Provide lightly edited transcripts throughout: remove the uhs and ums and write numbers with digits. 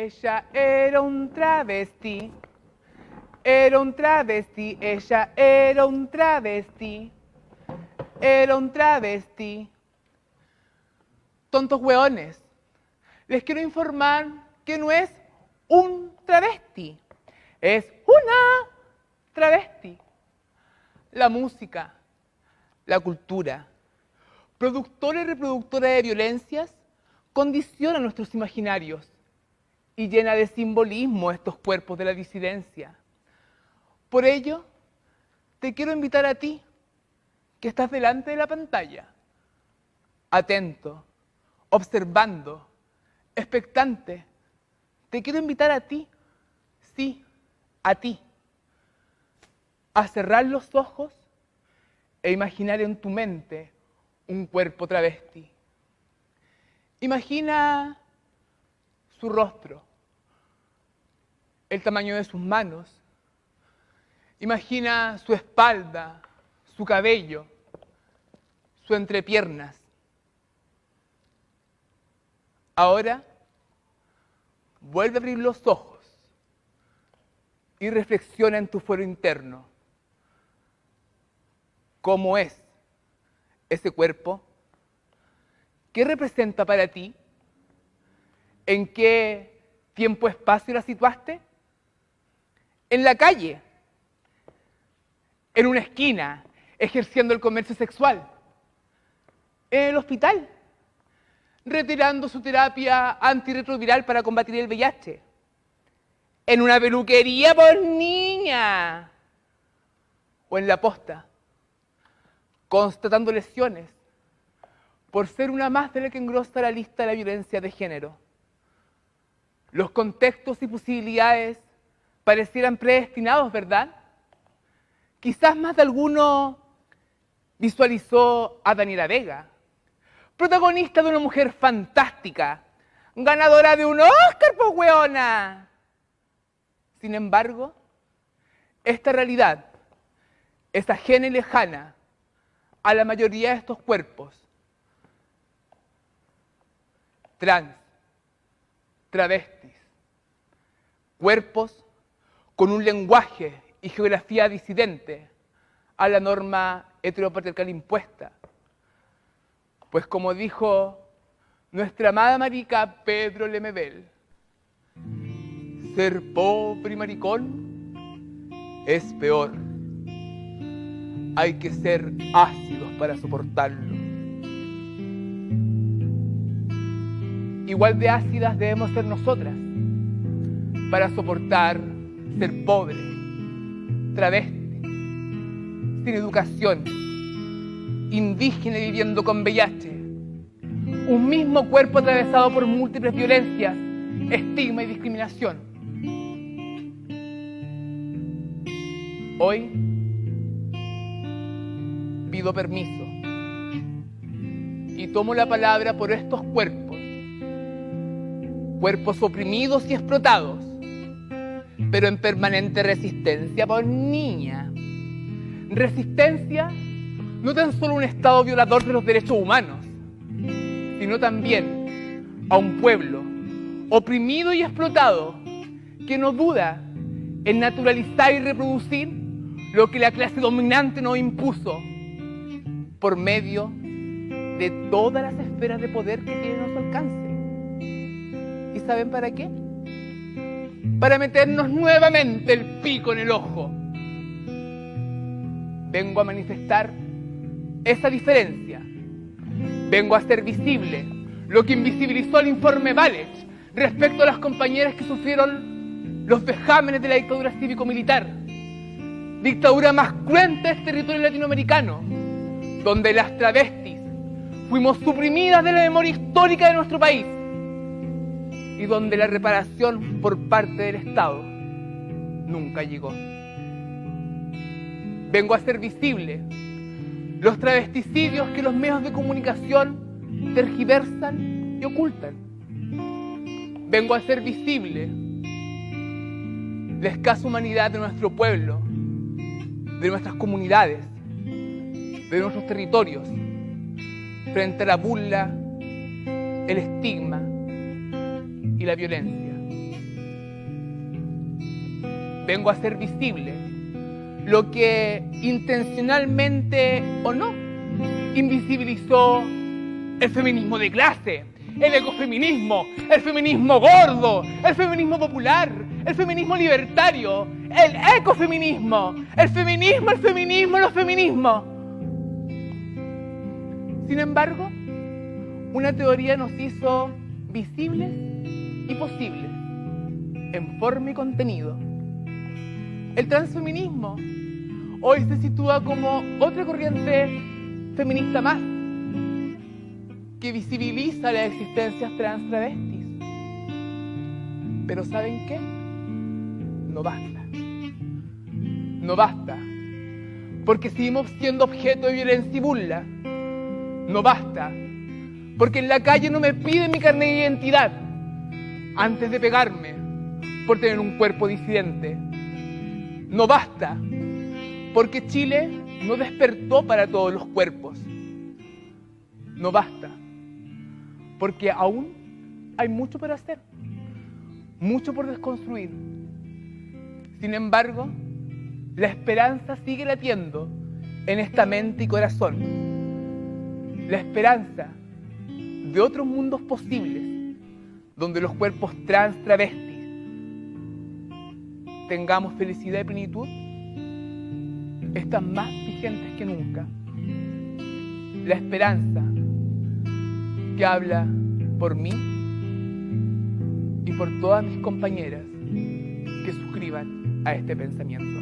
ella era un travesti. Era un travesti, ella era un travesti. Era un travesti. Tontos hueones, les quiero informar que no es un travesti, es una travesti. La música, la cultura, productora y reproductora de violencias, condiciona nuestros imaginarios y llena de simbolismo estos cuerpos de la disidencia. Por ello, te quiero invitar a ti, que estás delante de la pantalla, atento, observando, expectante. Te quiero invitar a ti, sí, a ti, a cerrar los ojos e imaginar en tu mente un cuerpo travesti. Imagina su rostro, el tamaño de sus manos. Imagina su espalda, su cabello, su entrepiernas. Ahora, vuelve a abrir los ojos y reflexiona en tu fuero interno. ¿Cómo es ese cuerpo? ¿Qué representa para ti? ¿En qué tiempo-espacio la situaste? En la calle, en una esquina, ejerciendo el comercio sexual, en el hospital, retirando su terapia antirretroviral para combatir el VIH, en una peluquería por niña, o en la posta, constatando lesiones, por ser una más de la que engrosa la lista de la violencia de género. Los contextos y posibilidades parecieran predestinados, ¿verdad? Quizás más de alguno visualizó a Daniela Vega, protagonista de una mujer fantástica, ganadora de un Oscar, po hueona. Sin embargo, esta realidad es ajena y lejana a la mayoría de estos cuerpos trans, travestis, cuerpos con un lenguaje y geografía disidente a la norma heteropatriarcal impuesta. Pues como dijo nuestra amada marica Pedro Lemebel, ser pobre y maricón es peor. Hay que ser ácidos para soportarlo. Igual de ácidas debemos ser nosotras para soportar ser pobres, travestis, sin educación, indígena y viviendo con VIH, un mismo cuerpo atravesado por múltiples violencias, estigma y discriminación. Hoy pido permiso y tomo la palabra por estos cuerpos oprimidos y explotados, pero en permanente resistencia por niña. Resistencia no tan solo a un Estado violador de los derechos humanos, sino también a un pueblo oprimido y explotado que no duda en naturalizar y reproducir lo que la clase dominante nos impuso por medio de todas las esferas de poder que tienen a su alcance. ¿Y saben para qué? Para meternos nuevamente el pico en el ojo. Vengo a manifestar esa diferencia. Vengo a hacer visible lo que invisibilizó el informe Valech respecto a las compañeras que sufrieron los vejámenes de la dictadura cívico-militar. Dictadura más cruenta de este territorio latinoamericano, donde las travestis fuimos suprimidas de la memoria histórica de nuestro país y donde la reparación por parte del Estado nunca llegó. Vengo a hacer visible los travesticidios que los medios de comunicación tergiversan y ocultan. Vengo a hacer visible la escasa humanidad de nuestro pueblo, de nuestras comunidades, de nuestros territorios, frente a la burla, el estigma y la violencia. vengo a hacer visible lo que intencionalmente o no invisibilizó el feminismo de clase, el ecofeminismo, el feminismo gordo, el feminismo popular, el feminismo libertario, el ecofeminismo, el feminismo, los feminismos. Sin embargo, una teoría nos hizo visibles y posibles en forma y contenido. El transfeminismo hoy se sitúa como otra corriente feminista más que visibiliza las existencias trans travestis. Pero ¿saben qué? No basta. No basta. Porque seguimos siendo objeto de violencia y burla. No basta. Porque en la calle no me piden mi carnet de identidad antes de pegarme por tener un cuerpo disidente. No basta. Porque Chile no despertó para todos los cuerpos. No basta. Porque aún hay mucho por hacer, mucho por desconstruir. Sin embargo, la esperanza sigue latiendo en esta mente y corazón. La esperanza de otros mundos posibles, donde los cuerpos trans travestis tengamos felicidad y plenitud, están más vigentes que nunca. La esperanza que habla por mí y por todas mis compañeras que suscriban a este pensamiento.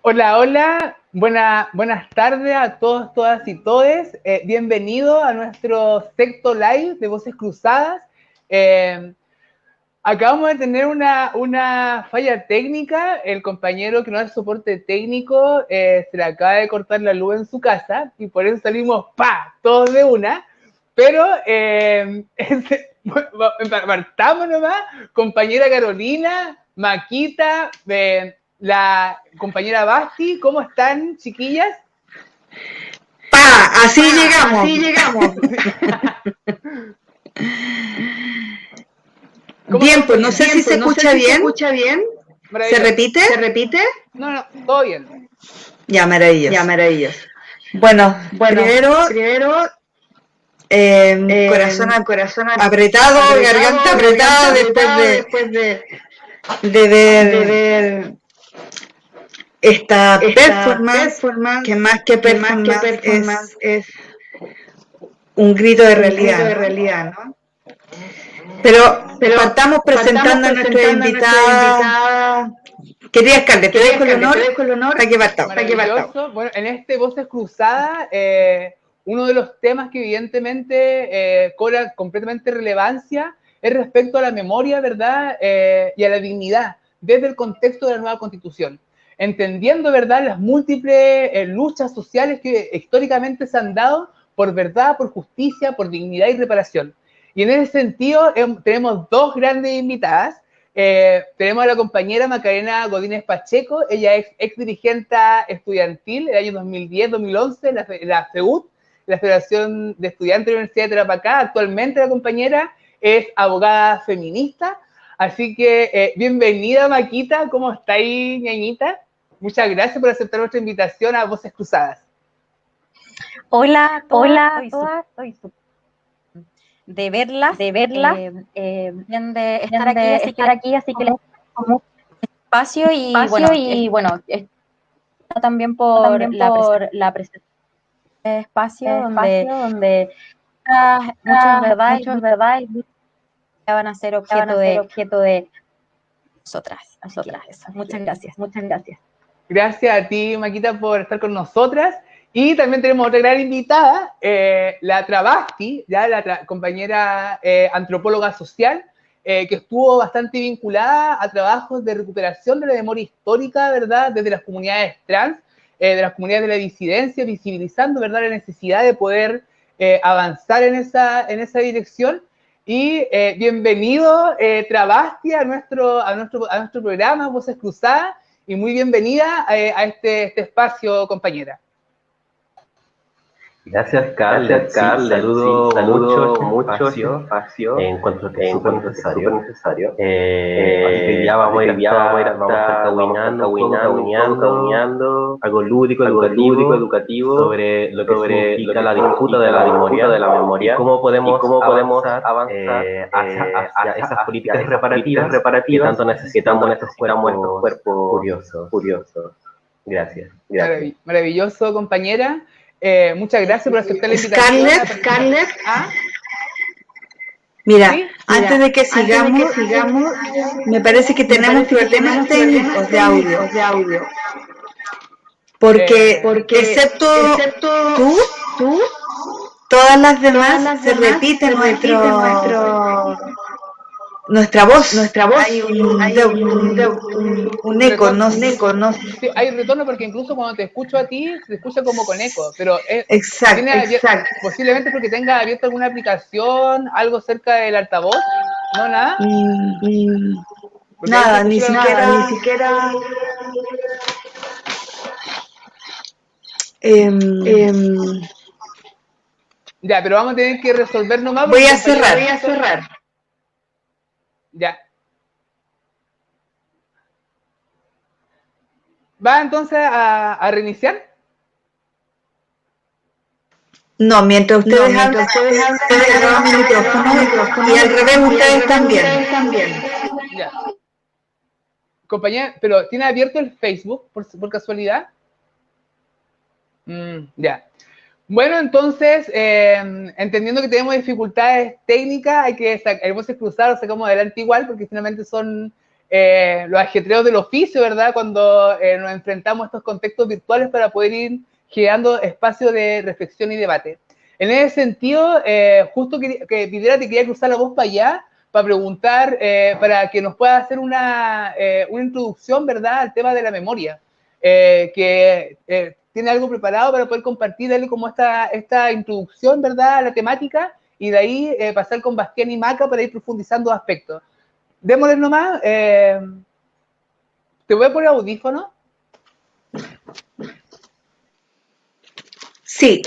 Hola, hola, buenas tardes a todos, todas y todes. Bienvenido a nuestro sexto live de Voces Cruzadas. Acabamos de tener una falla técnica. El compañero que nos da el soporte técnico se le acaba de cortar la luz en su casa y por eso salimos todos de una. Pero partamos nomás, compañera Carolina, Maquita, la compañera Basti, ¿cómo están, chiquillas? Así llegamos. Bien, pues no sé si se escucha bien. ¿Se repite? No, todo bien. Ya, maravilloso. Bueno, primero corazón apretado, garganta apretada después de ver esta performance, que más que performance es un grito de realidad, ¿no? Pero partamos presentando a nuestra invitada. Querida Scarlett, te dejo el honor para que partamos. Bueno, en este Voces Cruzadas, uno de los temas que evidentemente cobra completamente relevancia es respecto a la memoria, ¿verdad? Y a la dignidad desde el contexto de la nueva Constitución. Entendiendo, ¿verdad?, las múltiples luchas sociales que históricamente se han dado por verdad, por justicia, por dignidad y reparación. Y en ese sentido tenemos dos grandes invitadas. Tenemos a la compañera Macarena Godínez Pacheco. Ella es ex dirigente estudiantil en el año 2010-2011 la FEUT, la Federación de Estudiantes de la Universidad de Tarapacá. Actualmente la compañera es abogada feminista. Así que bienvenida, Maquita. ¿Cómo está ahí, ñañita? Muchas gracias por aceptar nuestra invitación a Voces Cruzadas. Hola a todas, estoy de verlas, de estar aquí, así que les damos espacio y bueno, también por la presentación de espacio donde muchos verdades van a ser objeto de nosotras. Muchas gracias. Gracias a ti, Maquita, por estar con nosotras. Y también tenemos otra gran invitada, la Basti, ya la compañera antropóloga social. que estuvo bastante vinculada a trabajos de recuperación de la memoria histórica, ¿verdad?, desde las comunidades trans, de las comunidades de la disidencia, visibilizando, ¿verdad?, la necesidad de poder avanzar en esa dirección. Y bienvenido, Travasti, a nuestro programa Voces Cruzadas, y muy bienvenida a este espacio, compañera. Gracias, Carles. Saludo mucho espacio. Encuentro que es súper necesario. Hoy día vamos a ir caminando, algo lúdico, educativo, sobre lo que significa la disputa de la memoria, y cómo podemos avanzar hacia esas políticas reparativas que tanto necesitamos estos cuerpos curiosos. Gracias. Maravilloso, compañera. Muchas gracias por aceptar la invitación. Scarlett, Mira, ¿sí? Antes de que sigamos, me parece que tenemos problemas técnicos de audio. Porque excepto tú, todas las demás se repite nuestra voz. Hay un eco, no sé. Sí, hay retorno porque incluso cuando te escucho a ti, se escucha como con eco, pero exacto. Posiblemente porque tenga abierta alguna aplicación, algo cerca del altavoz, ¿no? Nada. Nada, ni siquiera. Ya, pero vamos a tener que resolver nomás. Voy a cerrar. Ya. ¿Va entonces a reiniciar? No, mientras ustedes hablan, apagan mi micrófono y al revés ustedes también. Ya. Compañera, pero ¿tiene abierto el Facebook por casualidad? Ya. Bueno, entonces, entendiendo que tenemos dificultades técnicas, hay que Voces Cruzadas, lo sacamos adelante igual, porque finalmente son los ajetreos del oficio, ¿verdad? Cuando nos enfrentamos a estos contextos virtuales para poder ir generando espacios de reflexión y debate. En ese sentido, justo que Piedra te quería cruzar la voz para allá, para preguntar, para que nos pueda hacer una introducción, ¿verdad?, al tema de la memoria, que tiene algo preparado para poder compartir, darle como esta introducción, ¿verdad?, a la temática, y de ahí pasar con Bastián y Maca para ir profundizando aspectos. Démosle nomás. ¿Te voy a poner audífono? Sí.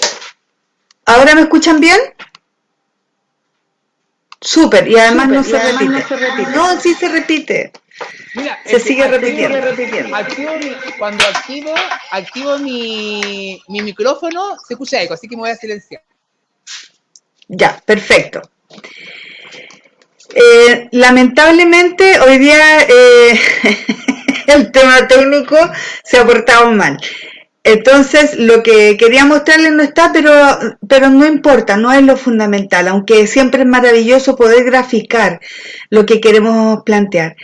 ¿Ahora me escuchan bien? Súper, y además no se repite. No, sí se repite. Mira, se sigue repitiendo. Cuando activo mi micrófono, se escucha eco, así que me voy a silenciar. Ya, perfecto. Lamentablemente, hoy día el tema técnico se ha portado mal. Entonces, lo que quería mostrarles no está, pero no importa, no es lo fundamental, aunque siempre es maravilloso poder graficar lo que queremos plantear.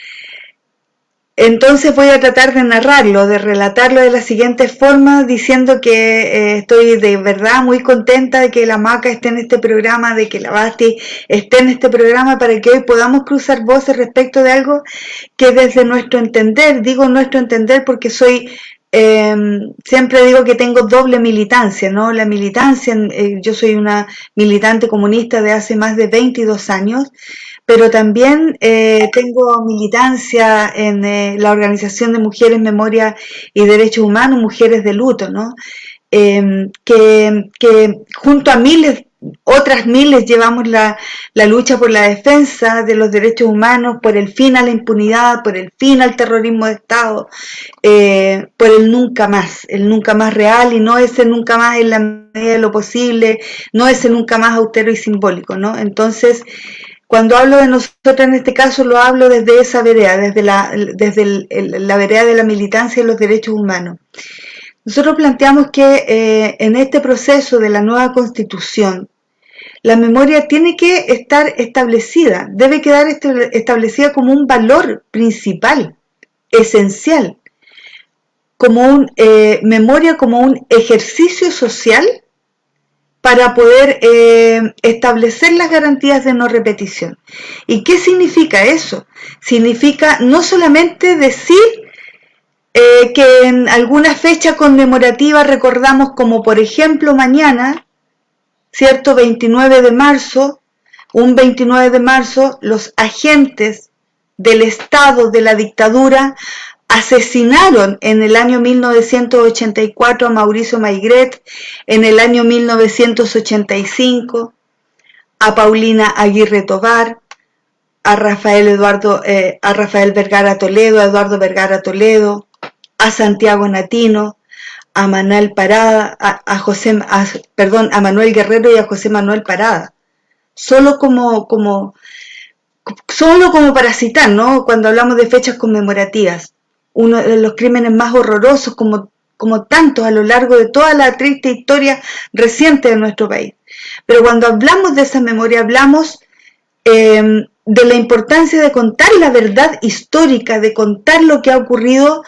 Entonces voy a tratar de narrarlo, de relatarlo de la siguiente forma, diciendo que estoy de verdad muy contenta de que la Maca esté en este programa, de que la Basti esté en este programa, para que hoy podamos cruzar voces respecto de algo que desde nuestro entender, digo nuestro entender porque siempre digo que tengo doble militancia, ¿no? La militancia, yo soy una militante comunista de hace más de 22 años, pero también tengo militancia en la Organización de Mujeres, Memoria y Derechos Humanos, Mujeres de Luto, ¿no? Que junto a otras miles llevamos la lucha por la defensa de los derechos humanos, por el fin a la impunidad, por el fin al terrorismo de Estado, por el nunca más real, y no ese nunca más en la medida de lo posible, no ese nunca más austero y simbólico, ¿no? Entonces, cuando hablo de nosotros en este caso, lo hablo desde esa vereda, desde la vereda de la militancia y los derechos humanos. Nosotros planteamos que en este proceso de la nueva Constitución, la memoria tiene que estar establecida, debe quedar establecida como un valor principal, esencial, como memoria como un ejercicio social para poder establecer las garantías de no repetición. ¿Y qué significa eso? Significa no solamente decir que en alguna fecha conmemorativa recordamos, como por ejemplo mañana, ¿cierto? 29 de marzo, un 29 de marzo, los agentes del Estado de la dictadura asesinaron en el año 1984 a Mauricio Maigret, en el año 1985 a Paulina Aguirre Tobar, a Rafael Vergara Toledo, a Eduardo Vergara Toledo, a Santiago Natino, a Manuel Parada, a Manuel Guerrero y a José Manuel Parada. Solo como para citar, ¿no? Cuando hablamos de fechas conmemorativas, uno de los crímenes más horrorosos, como tantos a lo largo de toda la triste historia reciente de nuestro país. Pero cuando hablamos de esa memoria, hablamos de la importancia de contar la verdad histórica, de contar lo que ha ocurrido,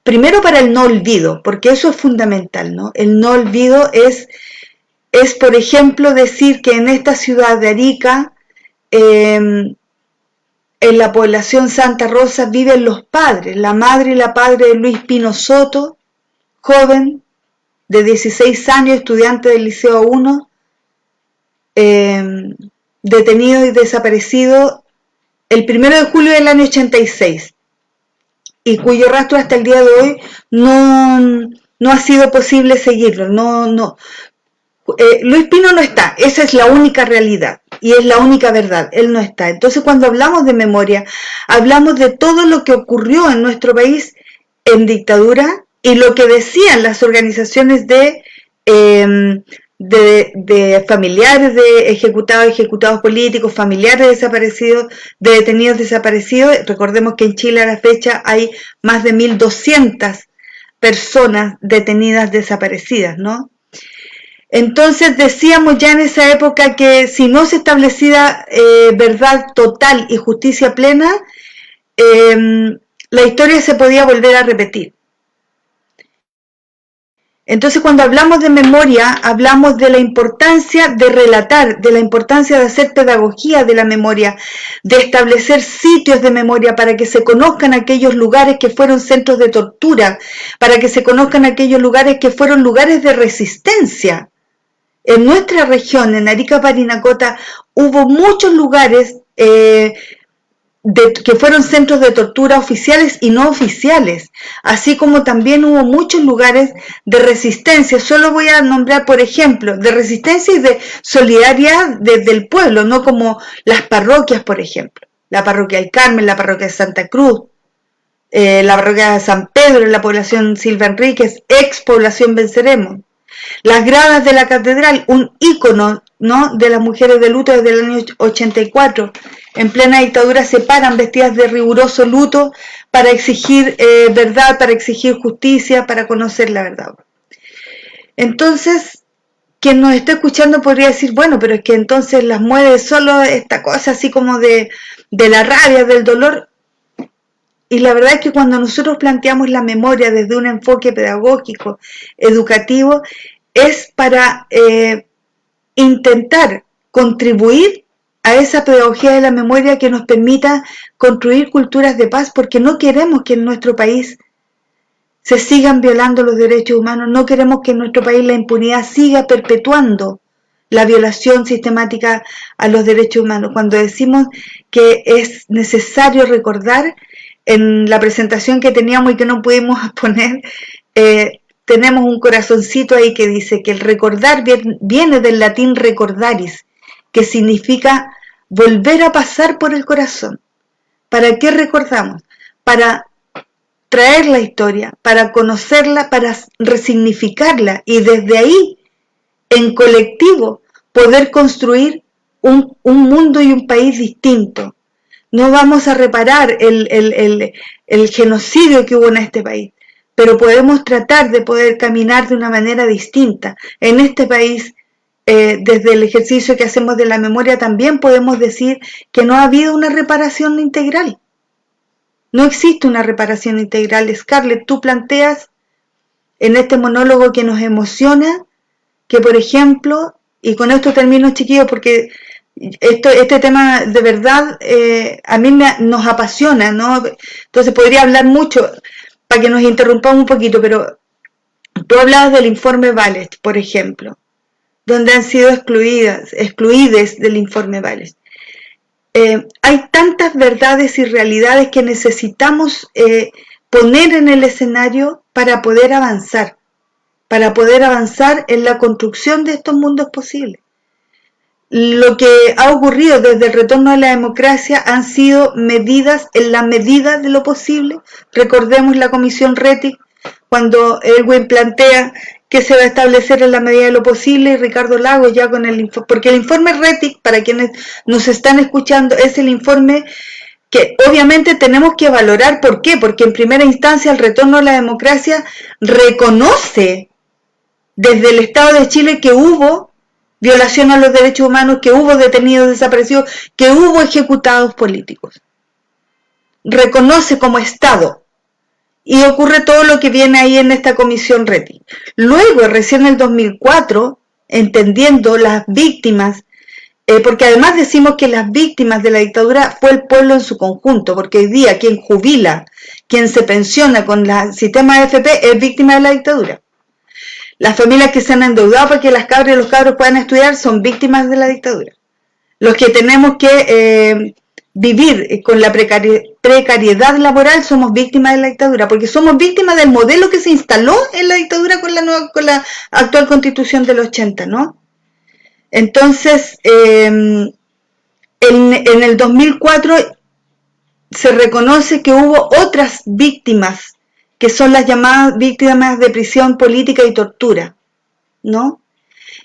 primero para el no olvido, porque eso es fundamental, ¿no? El no olvido es por ejemplo, decir que en esta ciudad de Arica, en la población Santa Rosa, viven los padres, la madre y la padre de Luis Pino Soto, joven de 16 años, estudiante del Liceo 1, detenido y desaparecido el 1 de julio del año 86, y cuyo rastro hasta el día de hoy no ha sido posible seguirlo. Luis Pino no está, esa es la única realidad y es la única verdad, él no está. Entonces, cuando hablamos de memoria, hablamos de todo lo que ocurrió en nuestro país en dictadura y lo que decían las organizaciones de familiares de ejecutados políticos, familiares desaparecidos, de detenidos desaparecidos. Recordemos que en Chile a la fecha hay más de 1.200 personas detenidas desaparecidas, ¿no? Entonces decíamos ya en esa época que si no se establecía verdad total y justicia plena, la historia se podía volver a repetir. Entonces, cuando hablamos de memoria, hablamos de la importancia de relatar, de la importancia de hacer pedagogía de la memoria, de establecer sitios de memoria para que se conozcan aquellos lugares que fueron centros de tortura, para que se conozcan aquellos lugares que fueron lugares de resistencia. En nuestra región, en Arica Parinacota, hubo muchos lugares que fueron centros de tortura oficiales y no oficiales, así como también hubo muchos lugares de resistencia. Solo voy a nombrar, por ejemplo, de resistencia y de solidaridad del pueblo, no como las parroquias, por ejemplo, la parroquia del Carmen, la parroquia de Santa Cruz, la parroquia de San Pedro, en la población Silva Enríquez, ex población Venceremos. Las gradas de la catedral, un ícono, ¿no?, de las mujeres de luto desde el año 84. En plena dictadura se paran vestidas de riguroso luto para exigir verdad, para exigir justicia, para conocer la verdad. Entonces, quien nos está escuchando podría decir, bueno, pero es que entonces las mueve solo esta cosa así como de la rabia, del dolor. Y la verdad es que cuando nosotros planteamos la memoria desde un enfoque pedagógico, educativo, es para intentar contribuir a esa pedagogía de la memoria que nos permita construir culturas de paz, porque no queremos que en nuestro país se sigan violando los derechos humanos, no queremos que en nuestro país la impunidad siga perpetuando la violación sistemática a los derechos humanos. Cuando decimos que es necesario recordar, en la presentación que teníamos y que no pudimos poner, tenemos un corazoncito ahí que dice que el recordar viene del latín recordaris, que significa volver a pasar por el corazón. ¿Para qué recordamos? Para traer la historia, para conocerla, para resignificarla y desde ahí, en colectivo, poder construir un mundo y un país distinto. No vamos a reparar el genocidio que hubo en este país, pero podemos tratar de poder caminar de una manera distinta. En este país, desde el ejercicio que hacemos de la memoria, también podemos decir que no ha habido una reparación integral. No existe una reparación integral. Scarlett, tú planteas en este monólogo que nos emociona, que por ejemplo, y con esto termino, chiquillos, porque este tema de verdad a mí nos apasiona, ¿no? Entonces podría hablar mucho para que nos interrumpamos un poquito, pero tú hablabas del informe Valles, por ejemplo, donde han sido excluidas del informe Valles. Hay tantas verdades y realidades que necesitamos poner en el escenario para poder avanzar en la construcción de estos mundos posibles. Lo que ha ocurrido desde el retorno a la democracia han sido medidas en la medida de lo posible. Recordemos la comisión Rettig, cuando Elwin plantea que se va a establecer en la medida de lo posible, y Ricardo Lagos ya con el informe, porque el informe Rettig, para quienes nos están escuchando, es el informe que obviamente tenemos que valorar. ¿Por qué? Porque en primera instancia el retorno a la democracia reconoce desde el Estado de Chile que hubo violación a los derechos humanos, que hubo detenidos desaparecidos, que hubo ejecutados políticos. Reconoce como Estado. Y ocurre todo lo que viene ahí en esta comisión Rettig. Luego, recién en el 2004, entendiendo las víctimas, porque además decimos que las víctimas de la dictadura fue el pueblo en su conjunto, porque hoy día quien jubila, quien se pensiona con el sistema de AFP es víctima de la dictadura. Las familias que se han endeudado para que las cabras y los cabros puedan estudiar son víctimas de la dictadura. Los que tenemos que vivir con la precariedad laboral somos víctimas de la dictadura, porque somos víctimas del modelo que se instaló en la dictadura con la actual constitución del 80, ¿no? Entonces, en el 2004 se reconoce que hubo otras víctimas, que son las llamadas víctimas de prisión política y tortura, ¿no?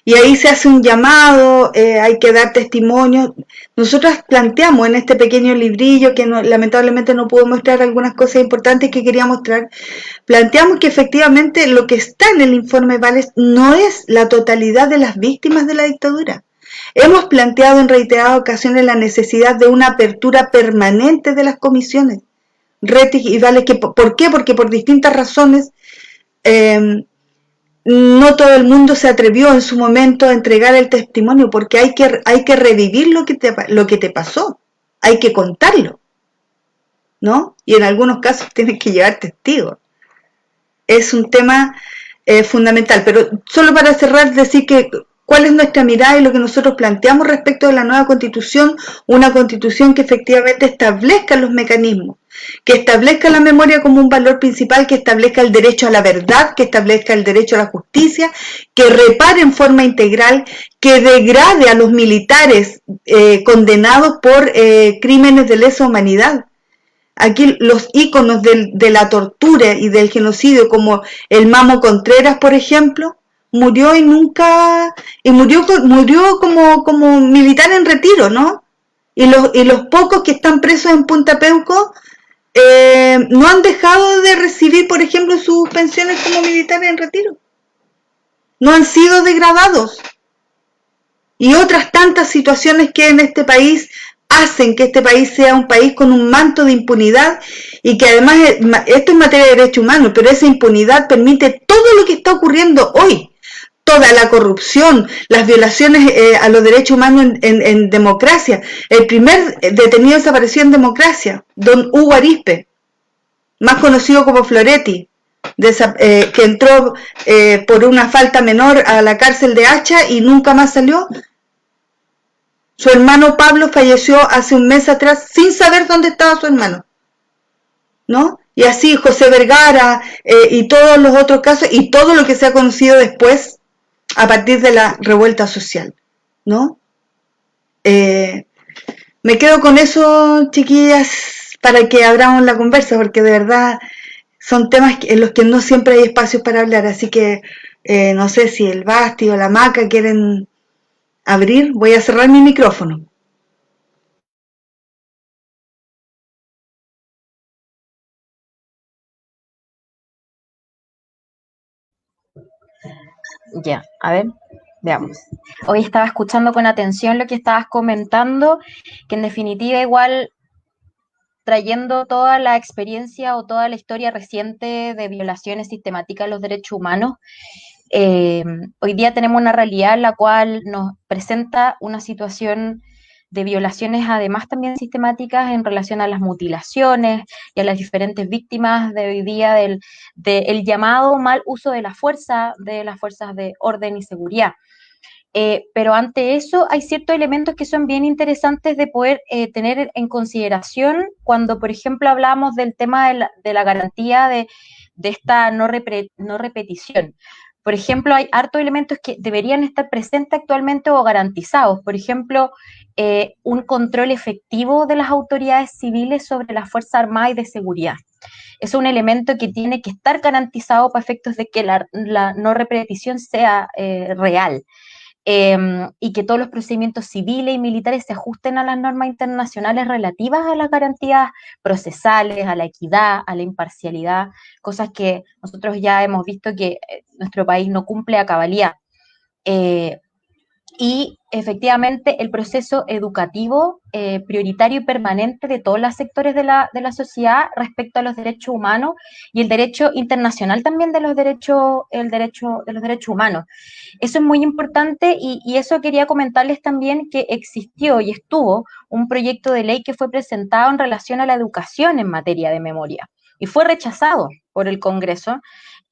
Y ahí se hace un llamado, hay que dar testimonio. Nosotros planteamos en este pequeño librillo, que lamentablemente no puedo mostrar algunas cosas importantes que quería mostrar, planteamos que efectivamente lo que está en el informe Valles no es la totalidad de las víctimas de la dictadura. Hemos planteado en reiteradas ocasiones la necesidad de una apertura permanente de las comisiones Rettig y Valles. ¿Por qué? Porque por distintas razones no todo el mundo se atrevió en su momento a entregar el testimonio, porque hay que revivir lo que te pasó, hay que contarlo, ¿no? Y en algunos casos tienes que llevar testigos. Es un tema fundamental, pero solo para cerrar, decir que cuál es nuestra mirada y lo que nosotros planteamos respecto de la nueva constitución, una constitución que efectivamente establezca los mecanismos, que establezca la memoria como un valor principal, que establezca el derecho a la verdad, que establezca el derecho a la justicia, que repare en forma integral, que degrade a los militares condenados por crímenes de lesa humanidad. Aquí los íconos de la tortura y del genocidio, como el Mamo Contreras, por ejemplo, murió como militar en retiro, ¿no? Y los pocos que están presos en Punta Peuco no han dejado de recibir, por ejemplo, sus pensiones como militares en retiro. No han sido degradados. Y otras tantas situaciones que en este país hacen que este país sea un país con un manto de impunidad, y que además, esto es materia de derechos humanos, pero esa impunidad permite todo lo que está ocurriendo hoy. Toda la corrupción, las violaciones a los derechos humanos en democracia. El primer detenido desapareció en democracia, don Hugo Arispe, más conocido como Floretti, que entró por una falta menor a la cárcel de Hacha y nunca más salió. Su hermano Pablo falleció hace un mes atrás sin saber dónde estaba su hermano, ¿no? Y así José Vergara y todos los otros casos, y todo lo que se ha conocido después a partir de la revuelta social, ¿no? Me quedo con eso, chiquillas, para que abramos la conversa, porque de verdad son temas en los que no siempre hay espacios para hablar, así que no sé si el Basti o la Maca quieren abrir. Voy a cerrar mi micrófono. Ya, a ver, veamos. Hoy estaba escuchando con atención lo que estabas comentando, que en definitiva igual trayendo toda la experiencia o toda la historia reciente de violaciones sistemáticas a los derechos humanos. Hoy día tenemos una realidad en la cual nos presenta una situación de violaciones, además también sistemáticas en relación a las mutilaciones y a las diferentes víctimas de hoy día del llamado mal uso de las fuerzas de orden y seguridad. Pero ante eso hay ciertos elementos que son bien interesantes de poder tener en consideración cuando, por ejemplo, hablamos del tema de la garantía de esta no repetición. Por ejemplo, hay hartos elementos que deberían estar presentes actualmente o garantizados. Por ejemplo, un control efectivo de las autoridades civiles sobre las Fuerzas Armadas y de seguridad. Es un elemento que tiene que estar garantizado para efectos de que la no repetición sea real. Y que todos los procedimientos civiles y militares se ajusten a las normas internacionales relativas a las garantías procesales, a la equidad, a la imparcialidad, cosas que nosotros ya hemos visto que nuestro país no cumple a cabalidad. Y efectivamente el proceso educativo prioritario y permanente de todos los sectores de la sociedad respecto a los derechos humanos y el derecho internacional también de los derechos humanos. Eso es muy importante y eso quería comentarles también que existió y estuvo un proyecto de ley que fue presentado en relación a la educación en materia de memoria y fue rechazado por el Congreso.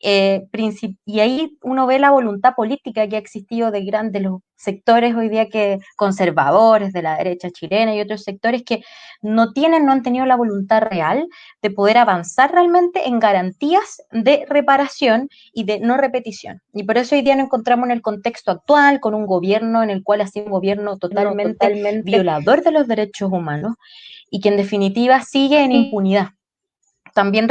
Y ahí uno ve la voluntad política que ha existido de los sectores hoy día que conservadores de la derecha chilena y otros sectores que no han tenido la voluntad real de poder avanzar realmente en garantías de reparación y de no repetición. Y por eso hoy día nos encontramos en el contexto actual con un gobierno en el cual ha sido un gobierno totalmente violador de los derechos humanos y que en definitiva sigue en impunidad. También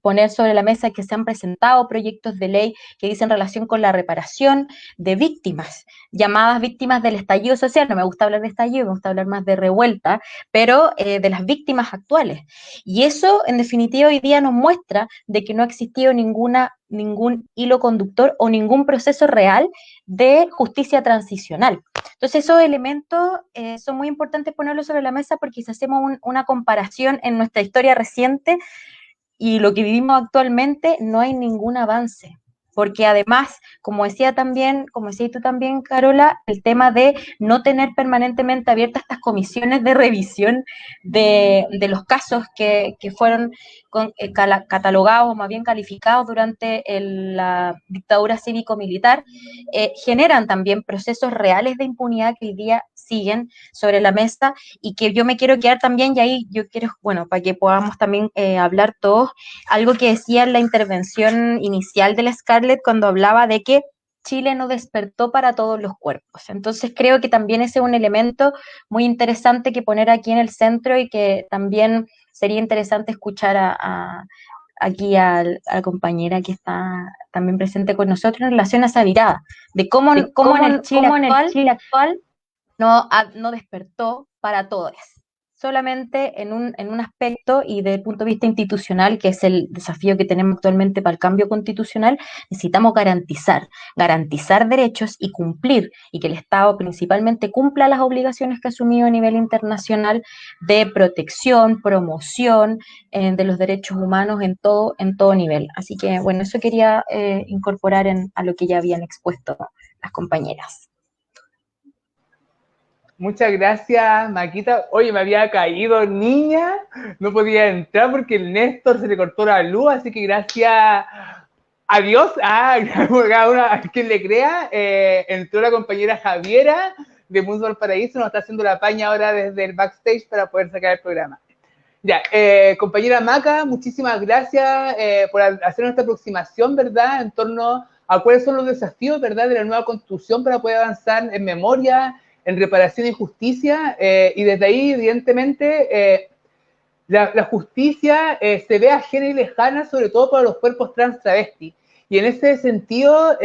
poner sobre la mesa que se han presentado proyectos de ley que dicen relación con la reparación de víctimas, llamadas víctimas del estallido social. No me gusta hablar de estallido, me gusta hablar más de revuelta, pero de las víctimas actuales. Y eso, en definitiva, hoy día nos muestra de que no ha existido ningún hilo conductor o ningún proceso real de justicia transicional. Entonces esos elementos son muy importantes ponerlos sobre la mesa porque si hacemos una comparación en nuestra historia reciente y lo que vivimos actualmente, no hay ningún avance. Porque además, como decías tú también, Carola, el tema de no tener permanentemente abiertas estas comisiones de revisión de los casos que fueron catalogados o más bien calificados durante la dictadura cívico-militar, generan también procesos reales de impunidad que hoy día siguen sobre la mesa y que yo me quiero quedar también, y ahí yo quiero, bueno, para que podamos también hablar todos, algo que decía en la intervención inicial de la Scarlett cuando hablaba de que Chile no despertó para todos los cuerpos. Entonces creo que también ese es un elemento muy interesante que poner aquí en el centro y que también sería interesante escuchar aquí a la compañera que está también presente con nosotros en relación a esa mirada, de cómo en el Chile actual no despertó para todos, solamente en un aspecto y desde el punto de vista institucional, que es el desafío que tenemos actualmente para el cambio constitucional. Necesitamos garantizar derechos y cumplir, y que el Estado principalmente cumpla las obligaciones que ha asumido a nivel internacional de protección, promoción de los derechos humanos en todo nivel. Así que, bueno, eso quería incorporar a lo que ya habían expuesto las compañeras. Muchas gracias, Maquita. Oye, me había caído, niña. No podía entrar porque el Néstor se le cortó la luz, así que gracias a Dios, cada uno, a quien le crea, entró la compañera Javiera de Mundo del Paraíso, nos está haciendo la paña ahora desde el backstage para poder sacar el programa. Ya, compañera Maca, muchísimas gracias por hacer esta aproximación, ¿verdad?, en torno a cuáles son los desafíos, ¿verdad?, de la nueva Constitución para poder avanzar en memoria, en reparación y justicia, y desde ahí, evidentemente, la justicia se ve ajena y lejana, sobre todo para los cuerpos trans travestis. Y en ese sentido,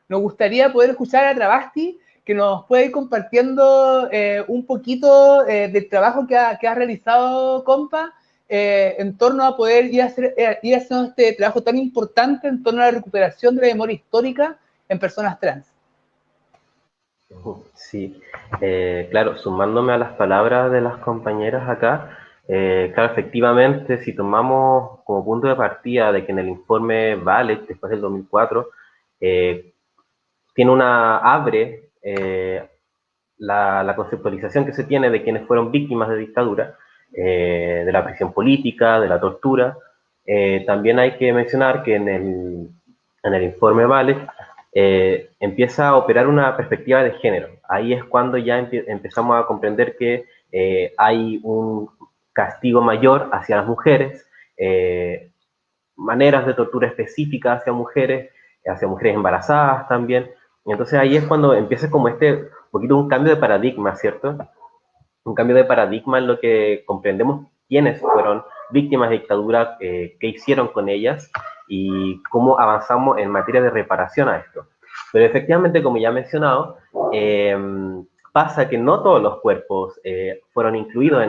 nos gustaría poder escuchar a Travasti, que nos puede ir compartiendo un poquito del trabajo que ha realizado, compa, en torno a poder ir haciendo este trabajo tan importante en torno a la recuperación de la memoria histórica en personas trans. Sí, claro, sumándome a las palabras de las compañeras acá, claro, efectivamente, si tomamos como punto de partida de que en el informe Valech, después del 2004, eh, abre la conceptualización que se tiene de quienes fueron víctimas de dictadura, de la prisión política, de la tortura. También hay que mencionar que en el informe Valech empieza a operar una perspectiva de género. Ahí es cuando ya empezamos a comprender que hay un castigo mayor hacia las mujeres, maneras de tortura específicas hacia mujeres embarazadas también. Y entonces ahí es cuando empieza como poquito un cambio de paradigma, ¿cierto? Un cambio de paradigma en lo que comprendemos quiénes fueron víctimas de dictadura, qué hicieron con ellas y cómo avanzamos en materia de reparación a esto. Pero efectivamente, como ya he mencionado, pasa que no todos los cuerpos fueron incluidos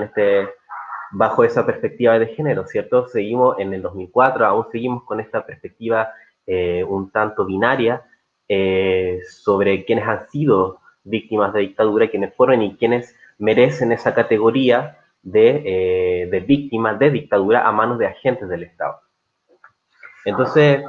bajo esa perspectiva de género, ¿cierto? Seguimos en el 2004, aún seguimos con esta perspectiva un tanto binaria sobre quiénes han sido víctimas de dictadura, quiénes fueron y quiénes merecen esa categoría de víctimas de dictadura a manos de agentes del Estado. Entonces,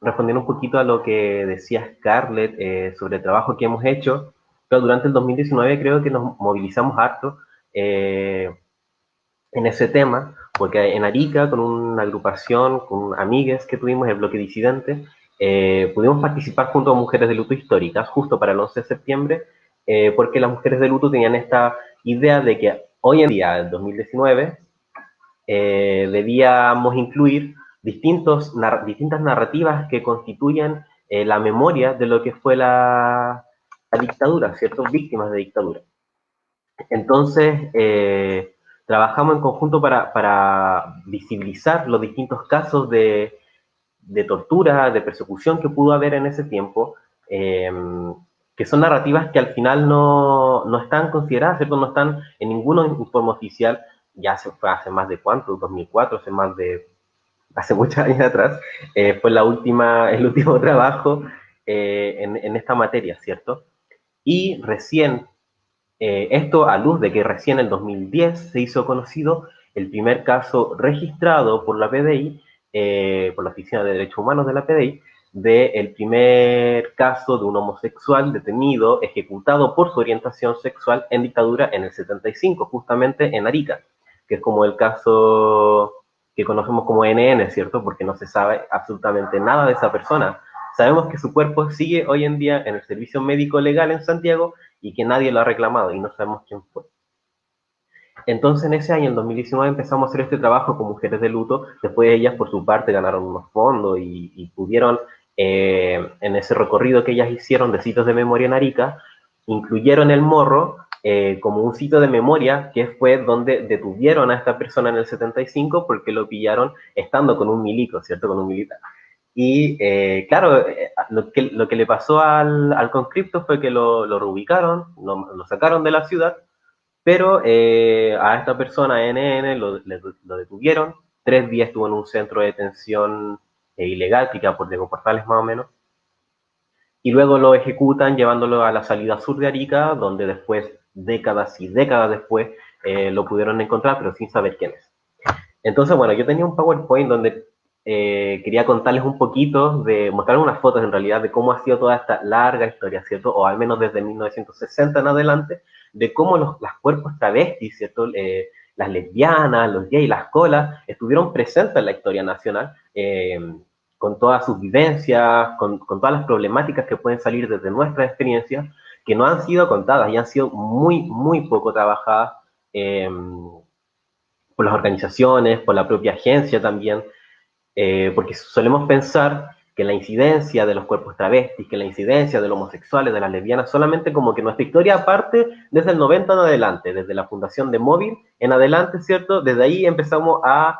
respondiendo un poquito a lo que decía Scarlett sobre el trabajo que hemos hecho, pero durante el 2019 creo que nos movilizamos harto en ese tema, porque en Arica, con una agrupación, con amigues que tuvimos, el bloque disidente, pudimos participar junto a mujeres de luto históricas, justo para el 11 de septiembre, porque las mujeres de luto tenían esta idea de que hoy en día, en 2019, debíamos incluir distintas narrativas que constituyen la memoria de lo que fue la dictadura, ¿cierto? Víctimas de dictadura. Entonces, trabajamos en conjunto para visibilizar los distintos casos de tortura, de persecución que pudo haber en ese tiempo, que son narrativas que al final no están consideradas, ¿cierto? No están en ningún informe oficial, ya se fue hace más de cuánto, 2004, hace muchos años atrás, fue el último trabajo en esta materia, ¿cierto? Y recién, esto a luz de que recién en 2010 se hizo conocido el primer caso registrado por la PDI, por la Oficina de Derechos Humanos de la PDI, del primer caso de un homosexual detenido, ejecutado por su orientación sexual en dictadura en el 75, justamente en Arica, que es como el caso que conocemos como NN, ¿cierto? Porque no se sabe absolutamente nada de esa persona. Sabemos que su cuerpo sigue hoy en día en el servicio médico legal en Santiago y que nadie lo ha reclamado y no sabemos quién fue. Entonces, en ese año, en 2019, empezamos a hacer este trabajo con mujeres de luto. Después ellas, por su parte, ganaron unos fondos y pudieron, en ese recorrido que ellas hicieron de sitios de memoria en Arica, incluyeron el Morro como un sitio de memoria, que fue donde detuvieron a esta persona en el 75 porque lo pillaron estando con un milico, ¿cierto? Con un militar. Y claro, lo que le pasó al conscripto fue que lo reubicaron, lo sacaron de la ciudad, pero a esta persona, NN, lo detuvieron. 3 días estuvo en un centro de detención ilegal, que queda por Diego Portales más o menos. Y luego lo ejecutan llevándolo a la salida sur de Arica, donde después, décadas y décadas después, lo pudieron encontrar, pero sin saber quién es. Entonces, bueno, yo tenía un PowerPoint donde quería contarles un poquito, mostrar unas fotos en realidad de cómo ha sido toda esta larga historia, ¿cierto? O al menos desde 1960 en adelante, de cómo las cuerpos travestis, ¿cierto? Las lesbianas, los gays, las colas, estuvieron presentes en la historia nacional, con todas sus vivencias, con todas las problemáticas que pueden salir desde nuestras experiencias, que no han sido contadas y han sido muy, muy poco trabajadas por las organizaciones, por la propia agencia también, porque solemos pensar que la incidencia de los cuerpos travestis, que la incidencia de los homosexuales, de las lesbianas, solamente como que nuestra historia parte desde el 90 en adelante, desde la fundación de Móvil en adelante, ¿cierto? Desde ahí empezamos a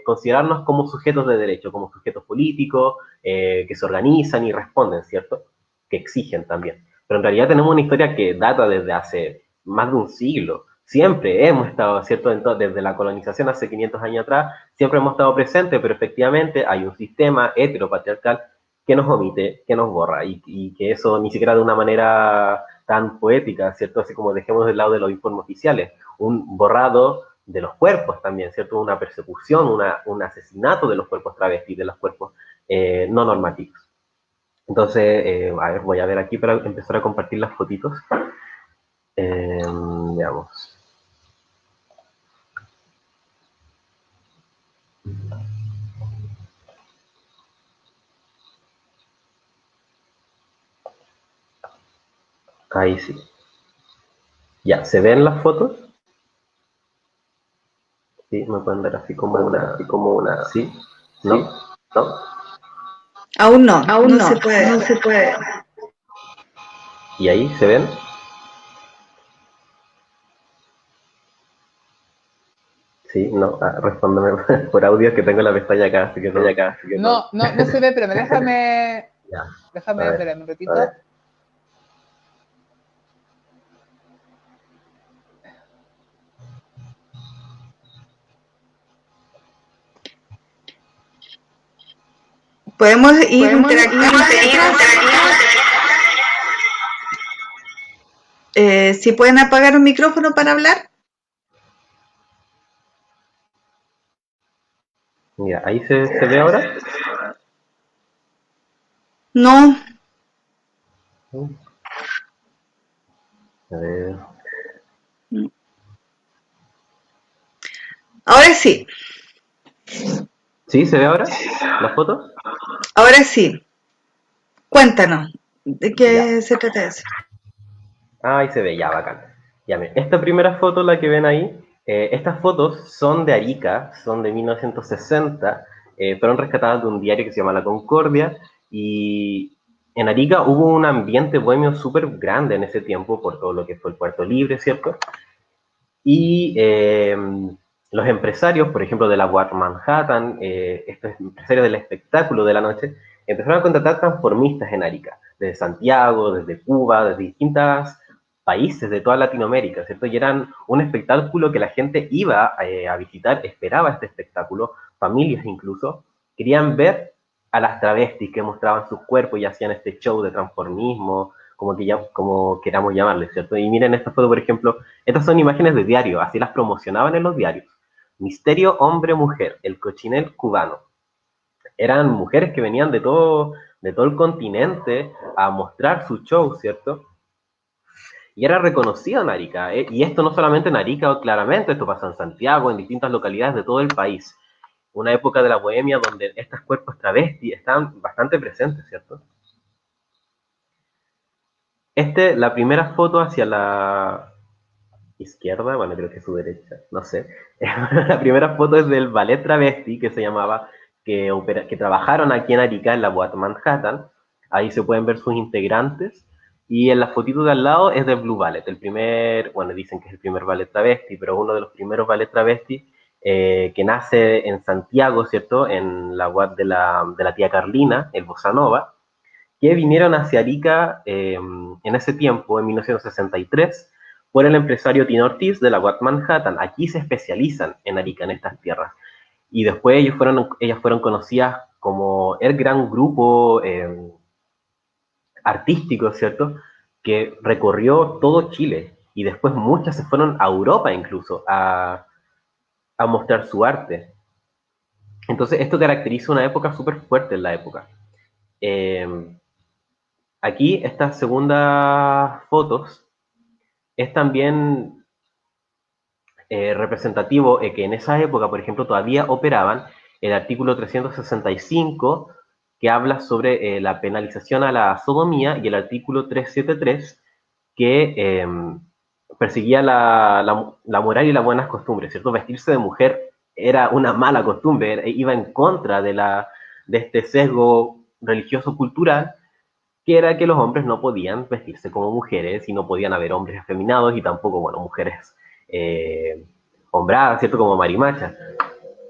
considerarnos como sujetos de derecho, como sujetos políticos, que se organizan y responden, ¿cierto? Que exigen también. Pero en realidad tenemos una historia que data desde hace más de un siglo. Siempre hemos estado, ¿cierto? Desde la colonización hace 500 años atrás, siempre hemos estado presentes, pero efectivamente hay un sistema heteropatriarcal que nos omite, que nos borra, y que eso ni siquiera de una manera tan poética, ¿cierto? Así como dejemos de lado de los informes oficiales, un borrado de los cuerpos también, ¿cierto? Una persecución, un asesinato de los cuerpos travestis, de los cuerpos no normativos. Entonces, a ver, voy a ver aquí para empezar a compartir las fotitos. Veamos. Ahí sí. Ya, ¿se ven las fotos? Sí, me pueden dar así como una, ¿sí? ¿No? ¿Sí? ¿No? Aún no, no se puede. No se puede. ¿Y ahí se ven? Sí, no, respóndeme por audio que tengo la pestaña acá, así que no. No se ve, pero déjame, Ya, espérame un ratito. Podemos ir interactuando. Si pueden apagar un micrófono para hablar. Mira, ahí se ve ahora. No. A ver. Ahora sí. ¿Sí se ve ahora las fotos? Ahora sí. Cuéntanos. ¿De qué se trata eso? Ahí se ve, ya, bacán. Ya, miren, esta primera foto, la que ven ahí, estas fotos son de Arica, son de 1960, fueron rescatadas de un diario que se llama La Concordia, y en Arica hubo un ambiente bohemio súper grande en ese tiempo, por todo lo que fue el Puerto Libre, ¿cierto? Y los empresarios, por ejemplo, de la Ward Manhattan, estos empresarios del espectáculo de la noche, empezaron a contratar transformistas en Arica, desde Santiago, desde Cuba, desde distintos países de toda Latinoamérica, ¿cierto? Y eran un espectáculo que la gente iba a visitar, esperaba este espectáculo, familias incluso, querían ver a las travestis que mostraban sus cuerpos y hacían este show de transformismo, como queramos llamarle, ¿cierto? Y miren esta foto, por ejemplo, estas son imágenes de diario, así las promocionaban en los diarios. Misterio hombre-mujer, el cochinel cubano. Eran mujeres que venían de todo el continente a mostrar su show, ¿cierto? Y era reconocido en Arica, ¿eh? Y esto no solamente en Arica, claramente, esto pasa en Santiago, en distintas localidades de todo el país. Una época de la bohemia donde estos cuerpos travestis estaban bastante presentes, ¿cierto? La primera foto hacia la izquierda, bueno, creo que es su derecha, no sé. La primera foto es del ballet travesti que se llamaba, que trabajaron aquí en Arica, en la Boate Manhattan. Ahí se pueden ver sus integrantes. Y en la fotito de al lado es del Blue Ballet, el primer, bueno, dicen que es el primer ballet travesti, pero uno de los primeros ballet travesti que nace en Santiago, ¿cierto? En la UAT de la tía Carlina, el Bossa Nova, que vinieron hacia Arica en ese tiempo, en 1963, por el empresario Tino Ortiz de la UAT Manhattan. Aquí se especializan en Arica, en estas tierras. Y después ellas fueron conocidas como el gran grupo artístico, ¿cierto? Que recorrió todo Chile. Y después muchas se fueron a Europa incluso a mostrar su arte. Entonces esto caracteriza una época súper fuerte en la época. Aquí, estas segundas fotos, es también representativo que en esa época, por ejemplo, todavía operaban el artículo 365, que habla sobre la penalización a la sodomía, y el artículo 373, que perseguía la moral y las buenas costumbres, ¿cierto? Vestirse de mujer era una mala costumbre, iba en contra de este sesgo religioso-cultural, que era que los hombres no podían vestirse como mujeres y no podían haber hombres afeminados y tampoco, bueno, mujeres hombradas, ¿cierto? Como marimacha.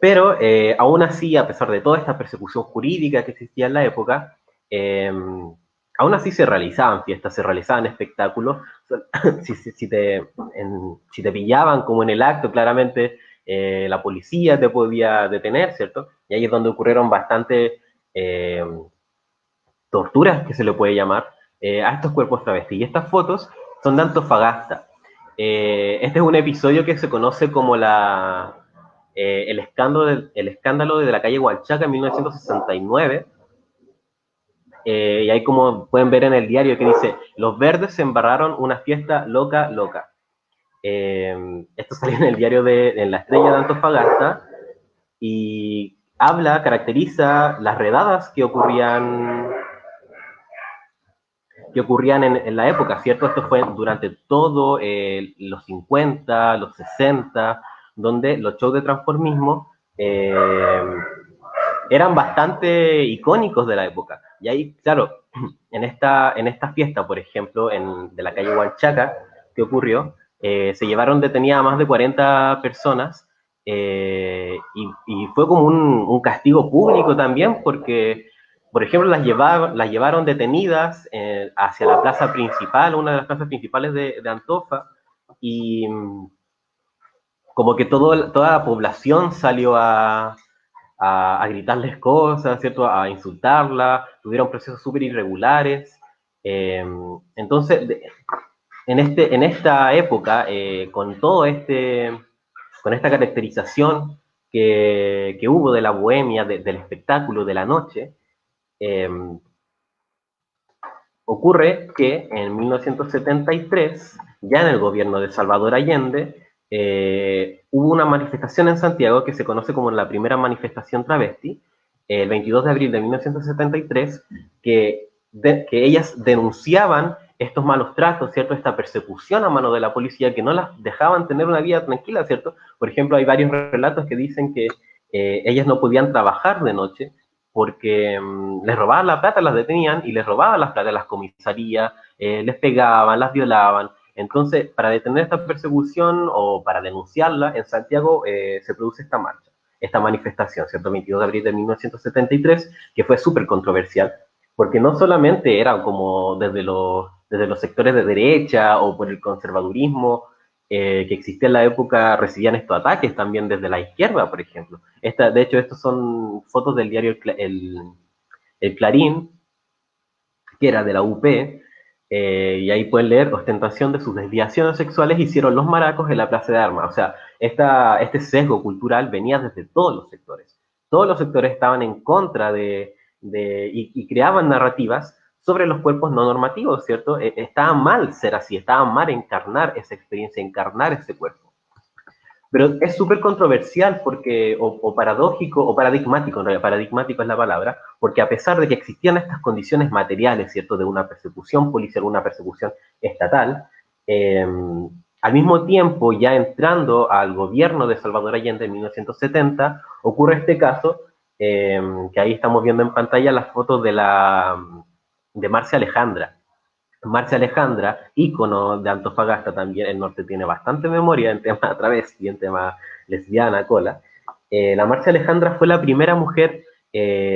Pero aún así, a pesar de toda esta persecución jurídica que existía en la época, aún así se realizaban fiestas, se realizaban espectáculos. Si te pillaban como en el acto, claramente la policía te podía detener, ¿cierto? Y ahí es donde ocurrieron bastante torturas, que se le puede llamar, a estos cuerpos travestis. Y estas fotos son de Antofagasta. Este es un episodio que se conoce como el escándalo de la calle Huanchaca en 1969. Y ahí, como pueden ver en el diario, que dice: los verdes se embarraron una fiesta loca, loca. Esto salió en el diario en La Estrella de Antofagasta, y caracteriza las redadas que ocurrían en la época, ¿cierto? Esto fue durante todo los 50, los 60, donde los shows de transformismo eran bastante icónicos de la época. Y ahí, claro, en esta fiesta, por ejemplo, de la calle Huanchaca, que ocurrió, se llevaron detenidas a más de 40 personas, y fue como un castigo público también, porque, por ejemplo, las llevaron detenidas hacia la plaza principal, una de las plazas principales de Antofa, y como que toda la población salió a gritarles cosas, ¿cierto? A insultarla, tuvieron procesos súper irregulares. Entonces, en esta época, con esta caracterización que hubo de la bohemia, del espectáculo, de la noche, ocurre que en 1973, ya en el gobierno de Salvador Allende, hubo una manifestación en Santiago que se conoce como la primera manifestación travesti, el 22 de abril de 1973, que ellas denunciaban estos malos tratos, ¿cierto? Esta persecución a mano de la policía, que no las dejaban tener una vida tranquila, ¿cierto? Por ejemplo, hay varios relatos que dicen que ellas no podían trabajar de noche porque les robaban la plata, las detenían y les robaban las plata de las comisarías, les pegaban, las violaban. Entonces, para detener esta persecución o para denunciarla, en Santiago se produce esta marcha, esta manifestación, ¿cierto? 22 de abril de 1973, que fue súper controversial, porque no solamente era como desde los sectores de derecha o por el conservadurismo que existía en la época, recibían estos ataques también desde la izquierda, por ejemplo. De hecho, estos son fotos del diario el Clarín, que era de la UP, y ahí pueden leer: ostentación de sus desviaciones sexuales hicieron los maracos en la Plaza de Armas. O sea, este sesgo cultural venía desde todos los sectores. Todos los sectores estaban en contra y creaban narrativas sobre los cuerpos no normativos, ¿cierto? Estaba mal ser así, estaba mal encarnar esa experiencia, encarnar ese cuerpo. Pero es súper controversial porque, o paradójico, o paradigmático, en realidad, paradigmático es la palabra, porque a pesar de que existían estas condiciones materiales, ¿cierto?, de una persecución policial, una persecución estatal, al mismo tiempo, ya entrando al gobierno de Salvador Allende en 1970, ocurre este caso, que ahí estamos viendo en pantalla las fotos de Marcia Alejandra. Marcia Alejandra, ícono de Antofagasta también. El norte tiene bastante memoria en tema travesti, en tema lesbiana, cola. La Marcia Alejandra fue la primera mujer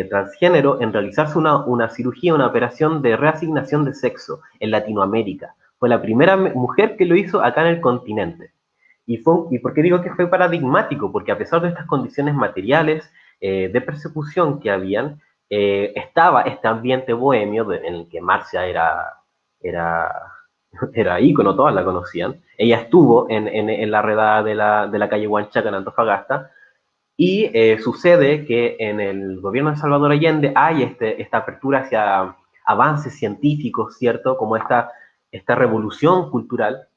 transgénero en realizarse una cirugía, una operación de reasignación de sexo en Latinoamérica. Fue la primera mujer que lo hizo acá en el continente. ¿Y por qué digo que fue paradigmático? Porque a pesar de estas condiciones materiales de persecución que habían, estaba este ambiente bohemio en el que Marcia era ícono, todas la conocían. Ella estuvo en la redada de la calle Huanchaca en Antofagasta, y sucede que en el gobierno de Salvador Allende hay esta apertura hacia avances científicos, ¿cierto? Como esta revolución cultural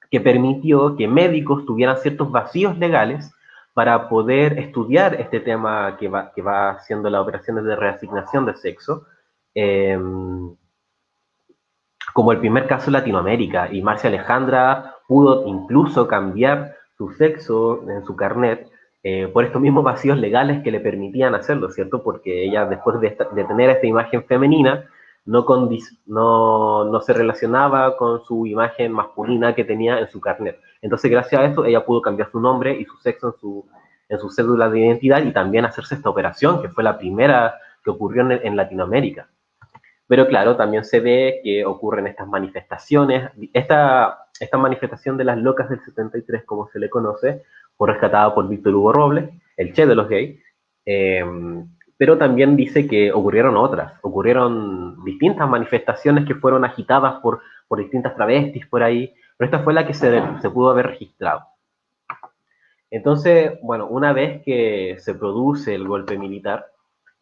que permitió que médicos tuvieran ciertos vacíos legales para poder estudiar este tema que va haciendo las operaciones de reasignación de sexo, como el primer caso en Latinoamérica. Y Marcia Alejandra pudo incluso cambiar su sexo en su carnet por estos mismos vacíos legales que le permitían hacerlo, ¿cierto? Porque ella, después de tener esta imagen femenina, no se relacionaba con su imagen masculina que tenía en su carnet. Entonces, gracias a eso, ella pudo cambiar su nombre y su sexo en su cédula de identidad, y también hacerse esta operación, que fue la primera que ocurrió en Latinoamérica. Pero claro, también se ve que ocurren estas manifestaciones. Esta manifestación de las locas del 73, como se le conoce, fue rescatada por Víctor Hugo Robles, el Che de los gays, pero también dice que ocurrieron distintas manifestaciones que fueron agitadas por por distintas travestis por ahí, pero esta fue la que se pudo haber registrado. Entonces, bueno, una vez que se produce el golpe militar,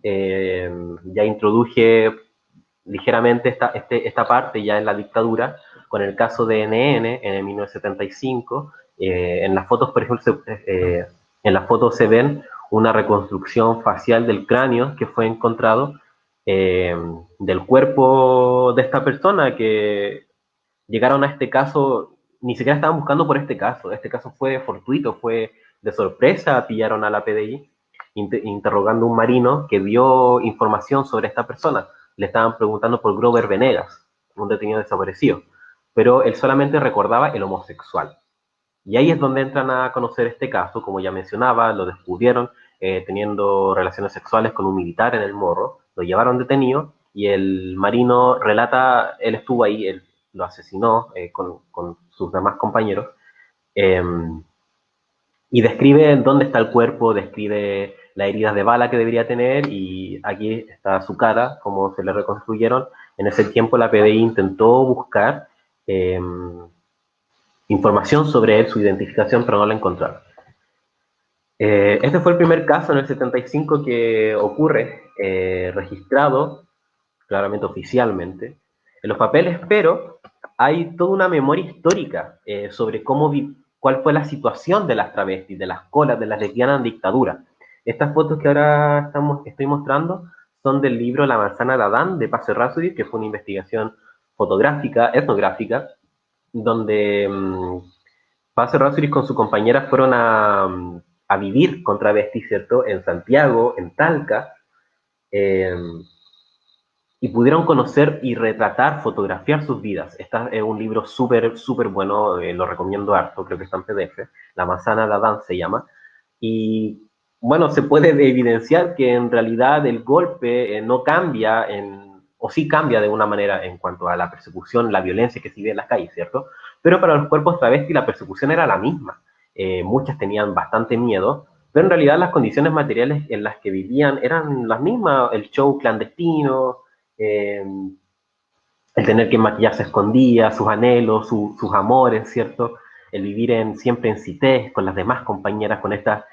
ya introduje ligeramente esta parte ya en la dictadura, con el caso de NN en 1975. En las fotos, por ejemplo, en las fotos se ven una reconstrucción facial del cráneo que fue encontrado del cuerpo de esta persona, que llegaron a este caso, ni siquiera estaban buscando por este caso fue fortuito, fue de sorpresa, pillaron a la PDI interrogando a un marino que dio información sobre esta persona. Le estaban preguntando por Grover Venegas, un detenido desaparecido, pero él solamente recordaba el homosexual. Y ahí es donde entran a conocer este caso, como ya mencionaba, lo descubrieron teniendo relaciones sexuales con un militar en el Morro, lo llevaron detenido y el marino relata, él estuvo ahí, él lo asesinó con sus demás compañeros, y describe dónde está el cuerpo, describe las heridas de bala que debería tener, y aquí está su cara, cómo se le reconstruyeron. En ese tiempo la PDI intentó buscar información sobre él, su identificación, pero no la encontraron. Este fue el primer caso en el 75 que ocurre, registrado, claramente oficialmente, en los papeles, pero hay toda una memoria histórica sobre cuál fue la situación de las travestis, de las colas, de las lesbianas en dictadura. Estas fotos que ahora estoy mostrando son del libro La manzana de Adán, de Paz Errázuriz, que fue una investigación fotográfica, etnográfica, donde Paz Errázuriz con su compañera fueron a vivir con travestis, ¿cierto?, en Santiago, en Talca, y pudieron conocer y retratar, fotografiar sus vidas. Este es un libro súper, súper bueno, lo recomiendo harto, creo que está en PDF, La manzana de Adán se llama, y bueno, se puede evidenciar que en realidad el golpe no cambia, o sí cambia de una manera en cuanto a la persecución, la violencia que se vive en las calles, ¿cierto? Pero para los cuerpos travestis la persecución era la misma. Muchas tenían bastante miedo, pero en realidad las condiciones materiales en las que vivían eran las mismas, el show clandestino, el tener que maquillarse a escondidas, sus anhelos, sus amores, ¿cierto? El vivir siempre en cités, con las demás compañeras, con estas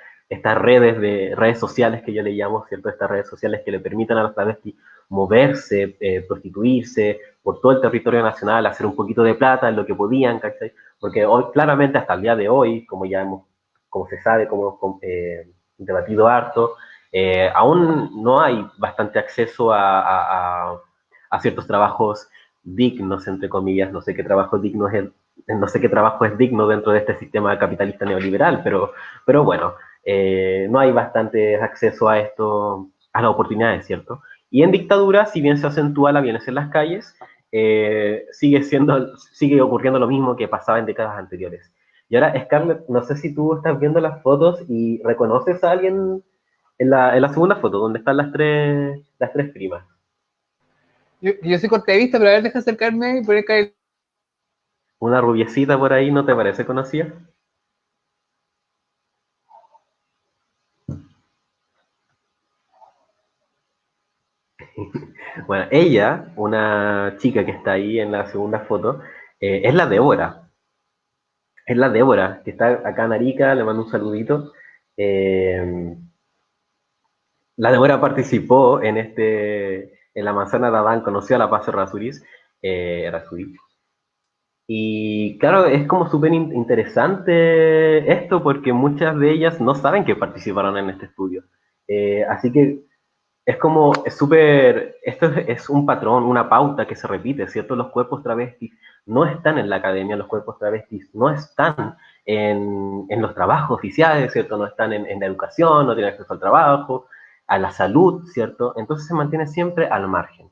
redes sociales que yo le llamo, ¿cierto? Estas redes sociales que le permitan a los travestis moverse, prostituirse por todo el territorio nacional, hacer un poquito de plata en lo que podían, ¿cachai? Porque hoy, claramente, hasta el día de hoy, como se sabe, como hemos debatido harto, aún no hay bastante acceso a ciertos trabajos dignos, entre comillas. No sé qué trabajo es digno dentro de este sistema capitalista neoliberal, pero bueno, no hay bastante acceso a esto, a las oportunidades, ¿cierto? Y en dictadura, si bien se acentúa la violencia en las calles, sigue ocurriendo lo mismo que pasaba en décadas anteriores. Y ahora, Scarlett, no sé si tú estás viendo las fotos y reconoces a alguien en la segunda foto, donde están las tres primas. Yo soy corte de vista, pero a ver, deja acercarme y poner caer. Una rubiecita por ahí, ¿no te parece conocida? Bueno, ella, una chica que está ahí en la segunda foto, es la Débora. Es la Débora, que está acá en Arica, le mando un saludito. La Débora participó en la manzana de Adán, conoció a la Paz Errázuriz, y claro, es como súper interesante esto, porque muchas de ellas no saben que participaron en este estudio. Así que esto es un patrón, una pauta que se repite, ¿cierto? Los cuerpos travestis no están en la academia, los cuerpos travestis no están en los trabajos oficiales, ¿cierto? No están en la educación, no tienen acceso al trabajo, a la salud, ¿cierto? Entonces se mantiene siempre al margen.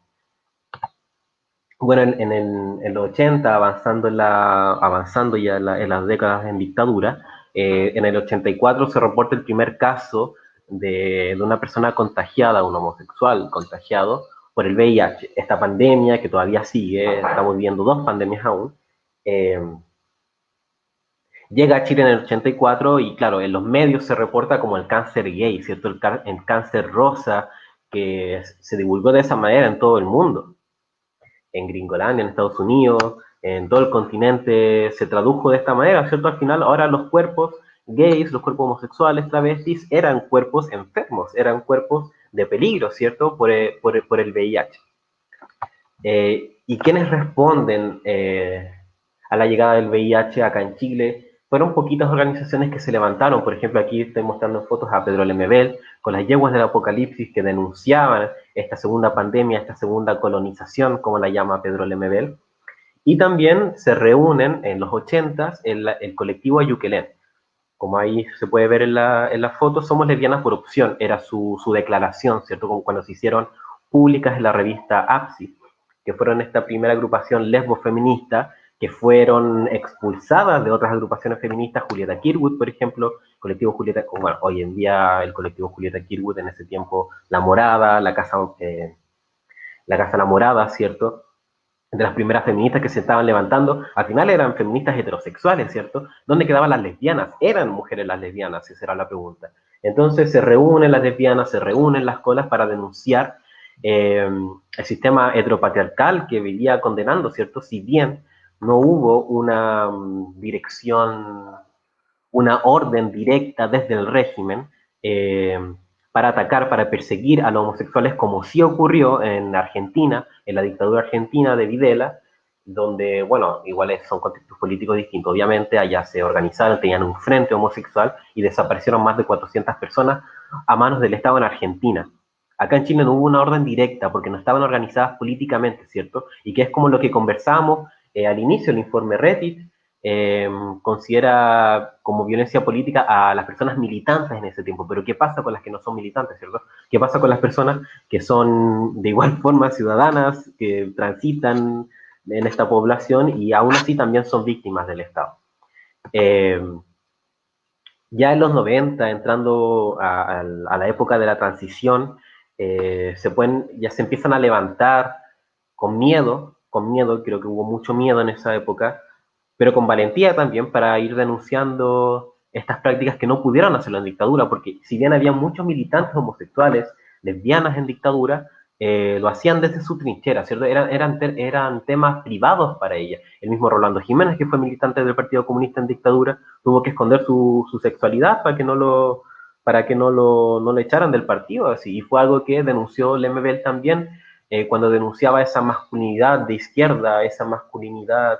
Bueno, en los 80, avanzando ya en las décadas en dictadura, en el 84 se reporta el primer caso de una persona contagiada, un homosexual contagiado por el VIH. Esta pandemia que todavía sigue, estamos viviendo 2 pandemias aún, llega a Chile en el 84 y claro, en los medios se reporta como el cáncer gay, ¿cierto? El cáncer rosa, que se divulgó de esa manera en todo el mundo. En Gringolandia, en Estados Unidos, en todo el continente se tradujo de esta manera, ¿cierto? Al final, ahora los cuerpos gays, los cuerpos homosexuales, travestis, eran cuerpos enfermos, eran cuerpos de peligro, ¿cierto? Por el VIH. ¿Y quiénes responden a la llegada del VIH acá en Chile? Fueron poquitas organizaciones que se levantaron. Por ejemplo, aquí estoy mostrando fotos a Pedro Lemebel con las yeguas del apocalipsis que denunciaban esta segunda pandemia, esta segunda colonización, como la llama Pedro Lemebel. Y también se reúnen en los 80s el colectivo Ayuquelén. Como ahí se puede ver en la foto, somos lesbianas por opción, era su declaración, ¿cierto? Como cuando se hicieron públicas en la revista APSI, que fueron esta primera agrupación lesbo-feminista, que fueron expulsadas de otras agrupaciones feministas, Julieta Kirwood, por ejemplo, colectivo Julieta, bueno, hoy en día el colectivo Julieta Kirwood, en ese tiempo La Morada, la Casa La Morada, ¿cierto? De las primeras feministas que se estaban levantando, al final eran feministas heterosexuales, ¿cierto? ¿Dónde quedaban las lesbianas? ¿Eran mujeres las lesbianas? Esa era la pregunta. Entonces se reúnen las lesbianas, se reúnen las colas para denunciar el sistema heteropatriarcal que vivía condenando, ¿cierto? Si bien no hubo una dirección, una orden directa desde el régimen para atacar, para perseguir a los homosexuales, como sí ocurrió en Argentina, en la dictadura argentina de Videla, donde, bueno, igual son contextos políticos distintos. Obviamente allá se organizaron, tenían un frente homosexual y desaparecieron más de 400 personas a manos del Estado en Argentina. Acá en Chile no hubo una orden directa porque no estaban organizadas políticamente, ¿cierto? Y que es como lo que conversábamos al inicio, el informe Reddit, considera como violencia política a las personas militantes en ese tiempo, pero ¿qué pasa con las que no son militantes, cierto? ¿Qué pasa con las personas que son de igual forma ciudadanas, que transitan en esta población y aún así también son víctimas del Estado? Ya en los 90, entrando a la época de la transición, ya se empiezan a levantar con miedo, creo que hubo mucho miedo en esa época, pero con valentía también para ir denunciando estas prácticas que no pudieron hacerlo en dictadura, porque si bien había muchos militantes homosexuales, lesbianas en dictadura, lo hacían desde su trinchera, ¿cierto? Eran temas privados para ella. El mismo Rolando Jiménez, que fue militante del Partido Comunista en dictadura, tuvo que esconder su sexualidad para que no lo echaran del partido, así. Y fue algo que denunció Lemebel también, cuando denunciaba esa masculinidad de izquierda, esa masculinidad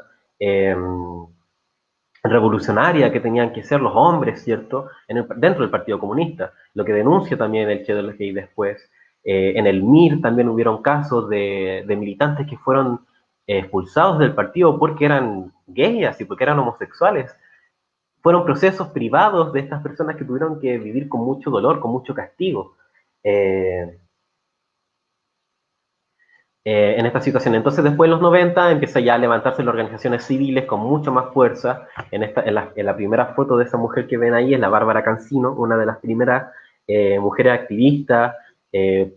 revolucionaria que tenían que ser los hombres, ¿cierto? Dentro del Partido Comunista, lo que denuncia también el Che de los Gays después. En el MIR también hubieron casos de militantes que fueron expulsados del partido porque eran gays y porque eran homosexuales. Fueron procesos privados de estas personas que tuvieron que vivir con mucho dolor, con mucho castigo. En esta situación. Entonces, después de los 90, empieza ya a levantarse las organizaciones civiles con mucho más fuerza. En la primera foto de esa mujer que ven ahí es la Bárbara Cancino, una de las primeras mujeres activistas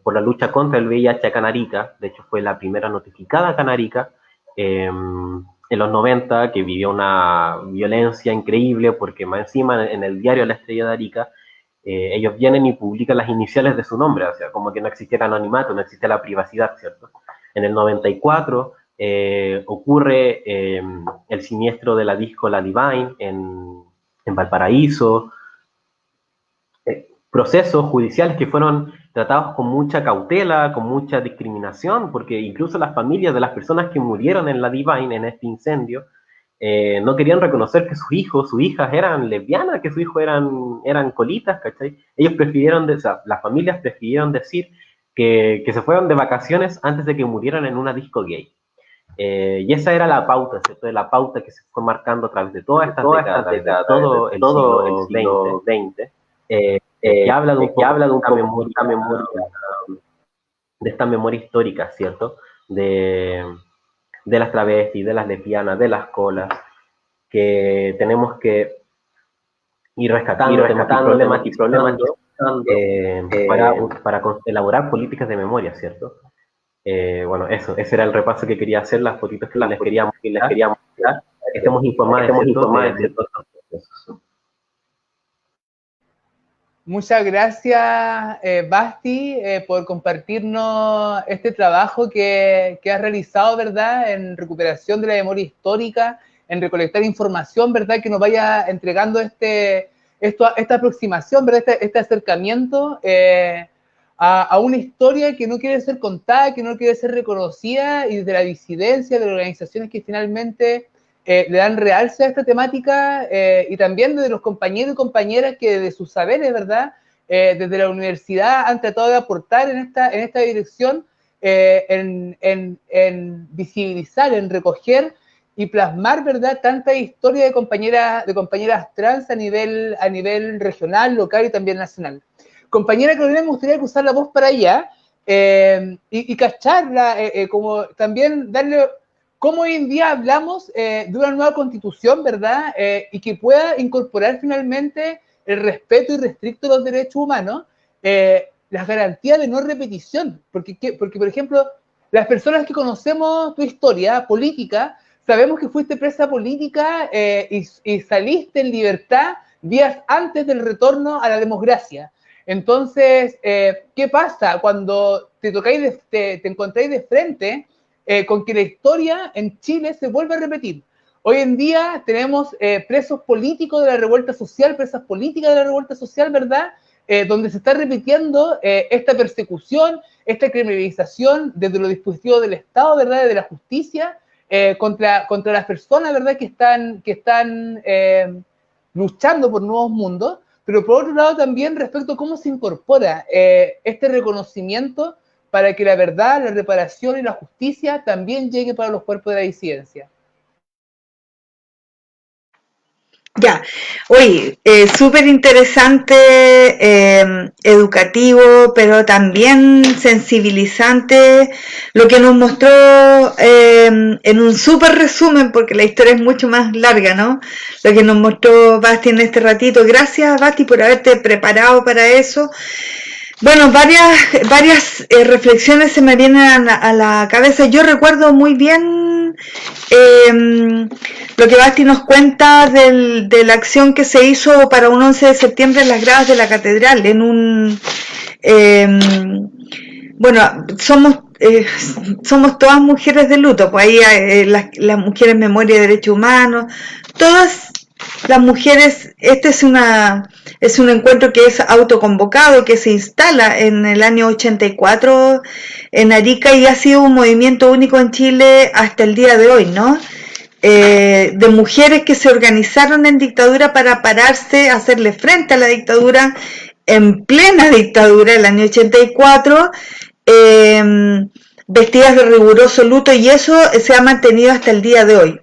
por la lucha contra el VIH a Canarica. De hecho, fue la primera notificada a Canarica en los 90, que vivió una violencia increíble, porque más encima en el diario La Estrella de Arica, ellos vienen y publican las iniciales de su nombre, o sea, como que no existía el anonimato, no existía la privacidad, ¿cierto? En el 94 ocurre el siniestro de la disco La Divine en Valparaíso, procesos judiciales que fueron tratados con mucha cautela, con mucha discriminación, porque incluso las familias de las personas que murieron en La Divine, en este incendio, no querían reconocer que sus hijos, sus hijas eran lesbianas, que sus hijos eran colitas, ¿cachai? Ellos prefirieron, o sea, las familias prefirieron decir que se fueron de vacaciones antes de que murieran en una disco gay. Y esa era la pauta, ¿cierto? La pauta que se fue marcando a través de todas estas décadas, de todo el siglo XX, que habla de esta memoria histórica, ¿cierto? De las travestis, de las lesbianas, de las colas, que tenemos que ir rescatando, problemas para elaborar políticas de memoria, ¿cierto? Bueno, ese era el repaso que quería hacer, las fotitos que les quería mostrar. Estemos informados de ciertos procesos. Muchas gracias, Basti, por compartirnos este trabajo que has realizado, ¿verdad?, en recuperación de la memoria histórica, en recolectar información, ¿verdad?, que nos vaya entregando esta aproximación, ¿verdad?, este acercamiento a una historia que no quiere ser contada, que no quiere ser reconocida, y desde la disidencia de las organizaciones que finalmente le dan realce a esta temática, y también desde los compañeros y compañeras que de sus saberes, ¿verdad?, desde la universidad han tratado de aportar en esta dirección, en visibilizar, en recoger y plasmar, ¿verdad?, tanta historia de compañeras trans a nivel regional, local y también nacional. Compañera Carolina, me gustaría cruzar la voz para allá y cacharla, como también darle cómo hoy en día hablamos de una nueva constitución, ¿verdad? Y que pueda incorporar finalmente el respeto irrestricto de los derechos humanos, las garantías de no repetición. Porque, por ejemplo, las personas que conocemos tu historia política, sabemos que fuiste presa política y saliste en libertad días antes del retorno a la democracia. Entonces, ¿qué pasa cuando te encontráis de frente con que la historia en Chile se vuelve a repetir? Hoy en día tenemos presos políticos de la revuelta social, presas políticas de la revuelta social, ¿verdad?, donde se está repitiendo esta persecución, esta criminalización desde los dispositivos del Estado, ¿verdad?, de la justicia, contra las personas, ¿verdad?, que están luchando por nuevos mundos. Pero por otro lado también respecto a cómo se incorpora este reconocimiento para que la verdad, la reparación y la justicia también llegue para los cuerpos de la disidencia. Ya, oye, súper interesante, educativo, pero también sensibilizante, lo que nos mostró en un súper resumen, porque la historia es mucho más larga, ¿no? Lo que nos mostró Basti en este ratito. Gracias, Basti, por haberte preparado para eso. Bueno, varias reflexiones se me vienen a la cabeza. Yo recuerdo muy bien lo que Basti nos cuenta de la acción que se hizo para un 11 de septiembre en las gradas de la catedral. Bueno, somos todas mujeres de luto, pues ahí las mujeres Memoria y Derechos Humanos, todas las mujeres. Este es un encuentro que es autoconvocado, que se instala en el año 84 en Arica, y ha sido un movimiento único en Chile hasta el día de hoy, ¿no? De mujeres que se organizaron en dictadura para pararse, hacerle frente a la dictadura en plena dictadura, el año 84, vestidas de riguroso luto, y eso se ha mantenido hasta el día de hoy.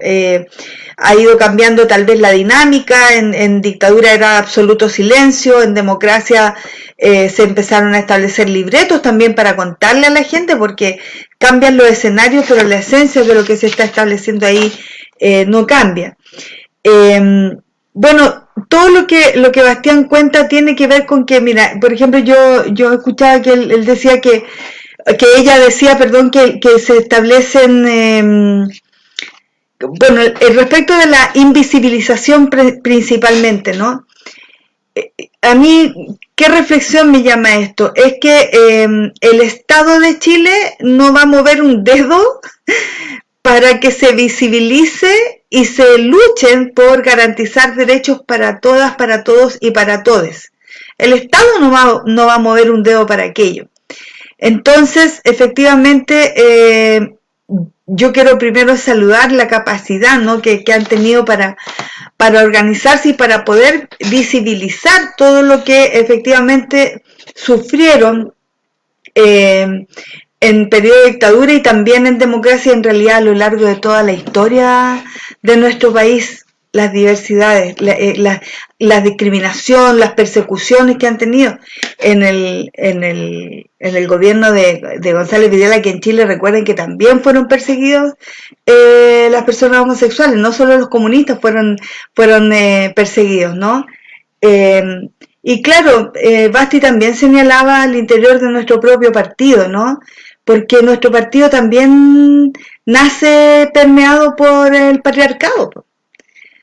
Ha ido cambiando tal vez la dinámica. En dictadura era absoluto silencio, en democracia se empezaron a establecer libretos también para contarle a la gente, porque cambian los escenarios, pero la esencia de lo que se está estableciendo ahí no cambia. Bueno, todo lo que Bastián cuenta tiene que ver con que, mira, por ejemplo, yo escuchaba que él decía que ella decía, perdón, que se establecen, bueno, respecto de la invisibilización principalmente, ¿no? A mí, ¿qué reflexión me llama esto? Es que el Estado de Chile no va a mover un dedo para que se visibilice y se luchen por garantizar derechos para todas, para todos y para todes. El Estado no va a mover un dedo para aquello. Entonces, efectivamente, yo quiero primero saludar la capacidad, ¿no?, que han tenido para organizarse y para poder visibilizar todo lo que efectivamente sufrieron en periodo de dictadura y también en democracia, en realidad a lo largo de toda la historia de nuestro país, las diversidades, la discriminación, las persecuciones que han tenido en el gobierno de González Videla, aquí en Chile. Recuerden que también fueron perseguidos las personas homosexuales, no solo los comunistas fueron perseguidos, ¿no? Y claro, Basti también señalaba al interior de nuestro propio partido, ¿no? Porque nuestro partido también nace permeado por el patriarcado.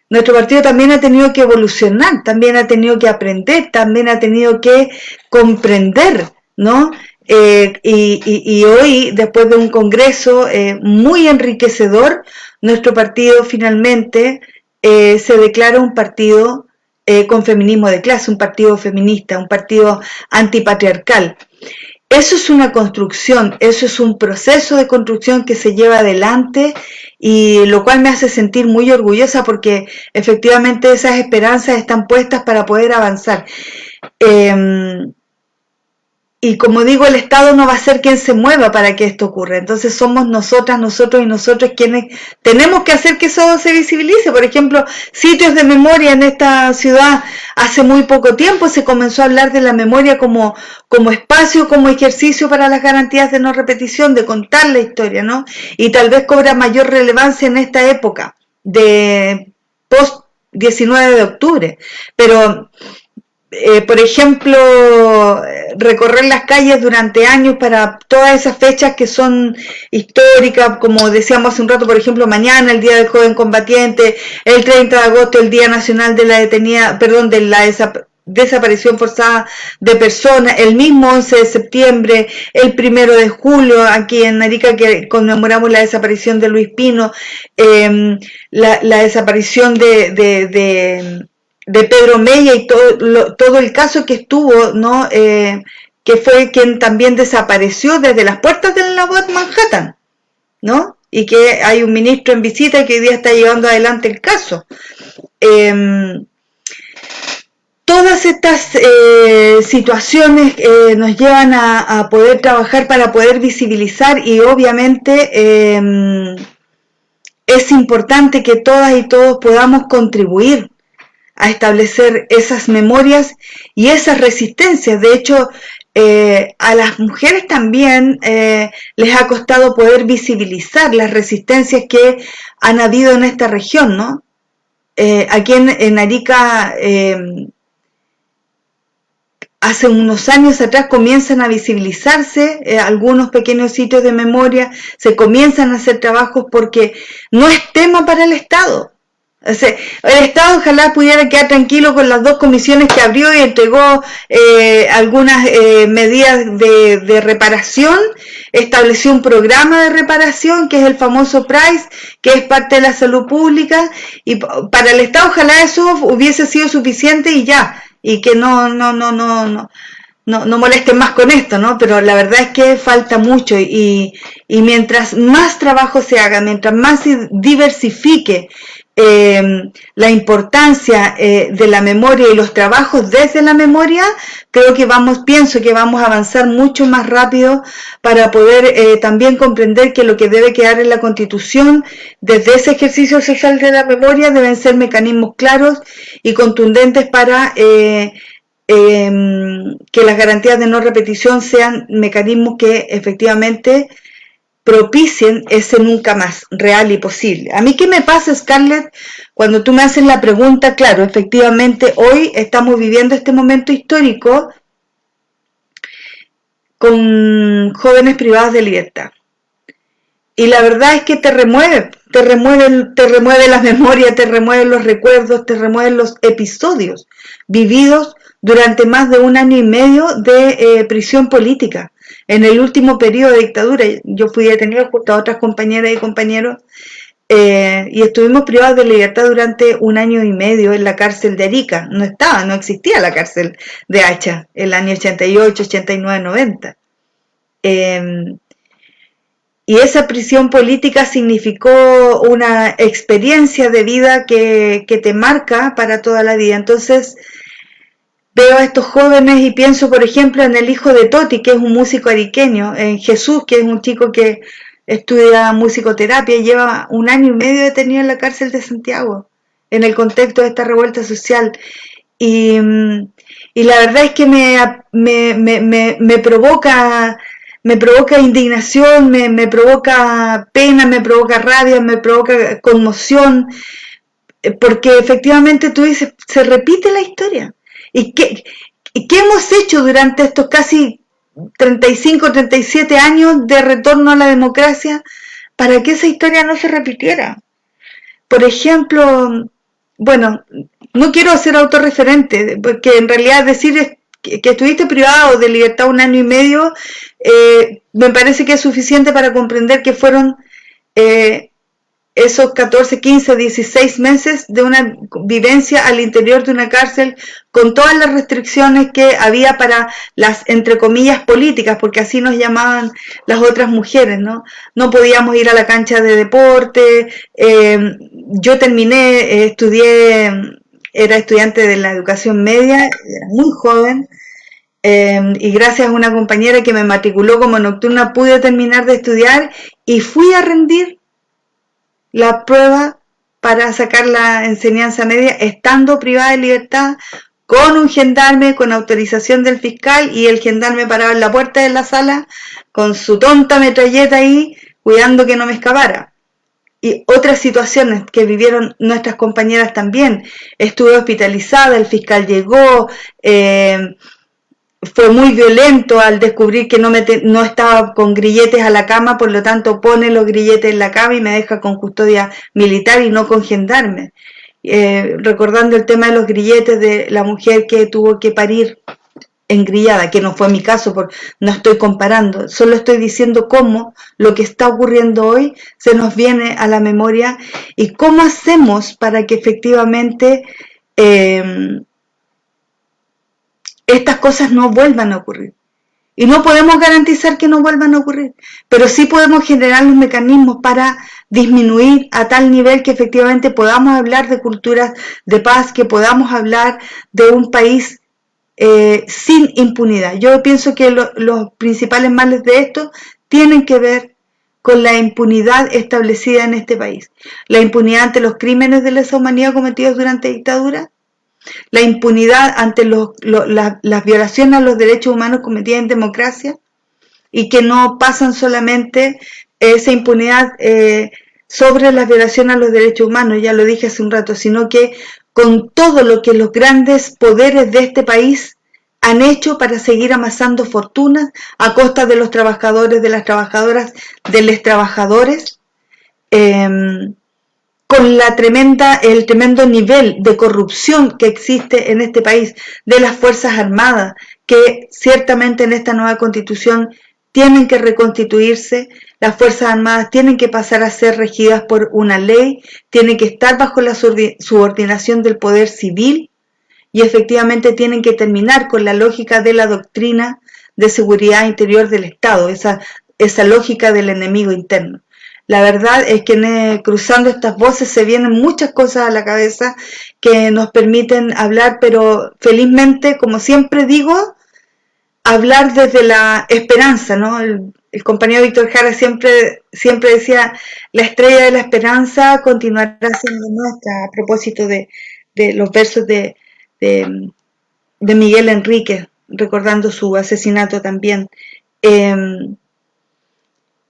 nuestro partido también ha tenido que evolucionar, también ha tenido que aprender, también ha tenido que comprender, ¿no? Y hoy, después de un congreso muy enriquecedor, nuestro partido finalmente se declara un partido con feminismo de clase, un partido feminista, un partido antipatriarcal. Eso es una construcción, eso es un proceso de construcción que se lleva adelante y lo cual me hace sentir muy orgullosa porque efectivamente esas esperanzas están puestas para poder avanzar. Y como digo, el Estado no va a ser quien se mueva para que esto ocurra. Entonces somos nosotras, nosotros y nosotros quienes tenemos que hacer que eso se visibilice. Por ejemplo, sitios de memoria en esta ciudad. Hace muy poco tiempo se comenzó a hablar de la memoria como espacio, como ejercicio para las garantías de no repetición, de contar la historia, ¿no? Y tal vez cobra mayor relevancia en esta época de post 19 de octubre. Pero por ejemplo, recorrer las calles durante años para todas esas fechas que son históricas, como decíamos hace un rato, por ejemplo, mañana, el Día del Joven Combatiente, el 30 de agosto, el Día Nacional de la desaparición forzada de personas, el mismo 11 de septiembre, el 1 de julio, aquí en Arica, que conmemoramos la desaparición de Luis Pino, la desaparición de Pedro Mella y todo el caso que estuvo, ¿no? Que fue quien también desapareció desde las puertas del Laboat Manhattan, ¿no? Y que hay un ministro en visita que hoy día está llevando adelante el caso. Todas estas situaciones nos llevan a poder trabajar para poder visibilizar y obviamente es importante que todas y todos podamos contribuir a establecer esas memorias y esas resistencias. De hecho, a las mujeres también les ha costado poder visibilizar las resistencias que han habido en esta región, ¿no? Aquí en Arica, hace unos años atrás comienzan a visibilizarse algunos pequeños sitios de memoria, se comienzan a hacer trabajos porque no es tema para el Estado. O sea, el Estado ojalá pudiera quedar tranquilo con las 2 comisiones que abrió y entregó algunas medidas de reparación, estableció un programa de reparación que es el famoso PRICE, que es parte de la salud pública, y para el Estado ojalá eso hubiese sido suficiente y ya, y que no molesten más con esto, ¿no? Pero la verdad es que falta mucho y mientras más trabajo se haga, mientras más se diversifique la importancia de la memoria y los trabajos desde la memoria, pienso que vamos a avanzar mucho más rápido para poder también comprender que lo que debe quedar en la Constitución desde ese ejercicio social de la memoria deben ser mecanismos claros y contundentes para que las garantías de no repetición sean mecanismos que efectivamente propicien ese nunca más, real y posible. A mí, ¿qué me pasa, Scarlett? Cuando tú me haces la pregunta, claro, efectivamente, hoy estamos viviendo este momento histórico con jóvenes privados de libertad. Y la verdad es que te remueve la memoria, te remueven los recuerdos, te remueven los episodios vividos durante más de 1 año y medio de prisión política. En el último periodo de dictadura, yo fui detenida junto a otras compañeras y compañeros y estuvimos privados de libertad durante 1 año y medio en la cárcel de Arica. No existía la cárcel de Hacha en el año 88, 89, 90. Y esa prisión política significó una experiencia de vida que te marca para toda la vida. Entonces, veo a estos jóvenes y pienso, por ejemplo, en el hijo de Toti, que es un músico ariqueño, en Jesús, que es un chico que estudia musicoterapia y lleva 1 año y medio detenido en la cárcel de Santiago, en el contexto de esta revuelta social. Y la verdad es que me provoca indignación, me provoca pena, me provoca rabia, me provoca conmoción, porque efectivamente tú dices, se repite la historia. ¿Y qué hemos hecho durante estos casi 35, 37 años de retorno a la democracia para que esa historia no se repitiera? Por ejemplo, bueno, no quiero ser autorreferente, porque en realidad decir que estuviste privado de libertad 1 año y medio, me parece que es suficiente para comprender que fueron esos 14, 15, 16 meses de una vivencia al interior de una cárcel con todas las restricciones que había para las, entre comillas, políticas, porque así nos llamaban las otras mujeres, ¿no? No podíamos ir a la cancha de deporte, yo terminé, estudié, era estudiante de la educación media, era muy joven, y gracias a una compañera que me matriculó como nocturna pude terminar de estudiar y fui a rendir la prueba para sacar la enseñanza media estando privada de libertad con un gendarme con autorización del fiscal y el gendarme parado en la puerta de la sala con su tonta metralleta ahí cuidando que no me escapara. Y otras situaciones que vivieron nuestras compañeras también. Estuve hospitalizada, el fiscal llegó, fue muy violento al descubrir que no estaba con grilletes a la cama, por lo tanto pone los grilletes en la cama y me deja con custodia militar y no con gendarme. Recordando el tema de los grilletes de la mujer que tuvo que parir engrillada, que no fue mi caso, no estoy comparando, solo estoy diciendo cómo lo que está ocurriendo hoy se nos viene a la memoria y cómo hacemos para que efectivamente estas cosas no vuelvan a ocurrir. Y no podemos garantizar que no vuelvan a ocurrir, pero sí podemos generar los mecanismos para disminuir a tal nivel que efectivamente podamos hablar de culturas de paz, que podamos hablar de un país sin impunidad. Yo pienso que los principales males de esto tienen que ver con la impunidad establecida en este país. La impunidad ante los crímenes de lesa humanidad cometidos durante la dictadura, la impunidad ante las violaciones a los derechos humanos cometidas en democracia y que no pasan solamente esa impunidad sobre las violaciones a los derechos humanos, ya lo dije hace un rato, sino que con todo lo que los grandes poderes de este país han hecho para seguir amasando fortunas a costa de los trabajadores, de las trabajadoras, de los trabajadores, con el tremendo nivel de corrupción que existe en este país, de las Fuerzas Armadas, que ciertamente en esta nueva Constitución tienen que reconstituirse, las Fuerzas Armadas tienen que pasar a ser regidas por una ley, tienen que estar bajo la subordinación del poder civil y efectivamente tienen que terminar con la lógica de la doctrina de seguridad interior del Estado, esa lógica del enemigo interno. La verdad es que cruzando estas voces se vienen muchas cosas a la cabeza que nos permiten hablar, pero felizmente, como siempre digo, hablar desde la esperanza, ¿no? El compañero Víctor Jara siempre decía, la estrella de la esperanza continuará siendo nuestra, a propósito de los versos de Miguel Enríquez, recordando su asesinato también.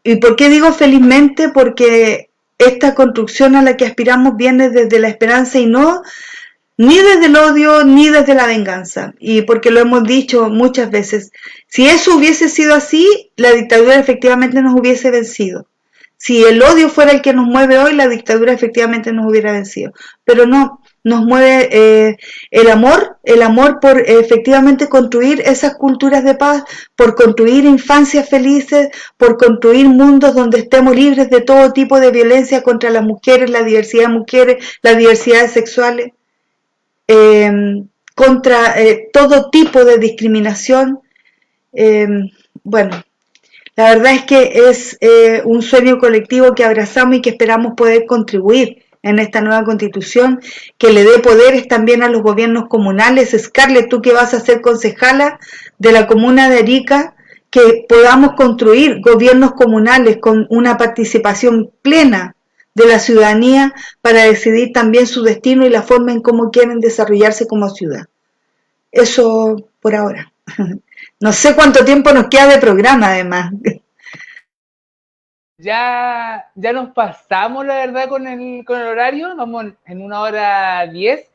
¿Y por qué digo felizmente? Porque esta construcción a la que aspiramos viene desde la esperanza y no ni desde el odio ni desde la venganza. Y porque lo hemos dicho muchas veces, si eso hubiese sido así, la dictadura efectivamente nos hubiese vencido. Si el odio fuera el que nos mueve hoy, la dictadura efectivamente nos hubiera vencido. Pero no, nos mueve el amor por efectivamente construir esas culturas de paz, por construir infancias felices, por construir mundos donde estemos libres de todo tipo de violencia contra las mujeres, la diversidad de mujeres, las diversidades sexuales, contra todo tipo de discriminación. Bueno, la verdad es que es un sueño colectivo que abrazamos y que esperamos poder contribuir en esta nueva constitución, que le dé poderes también a los gobiernos comunales. Scarlett, tú que vas a ser concejala de la comuna de Arica, que podamos construir gobiernos comunales con una participación plena de la ciudadanía para decidir también su destino y la forma en cómo quieren desarrollarse como ciudad. Eso por ahora. No sé cuánto tiempo nos queda de programa, además. Ya nos pasamos, la verdad, con el horario. Vamos en 1:10.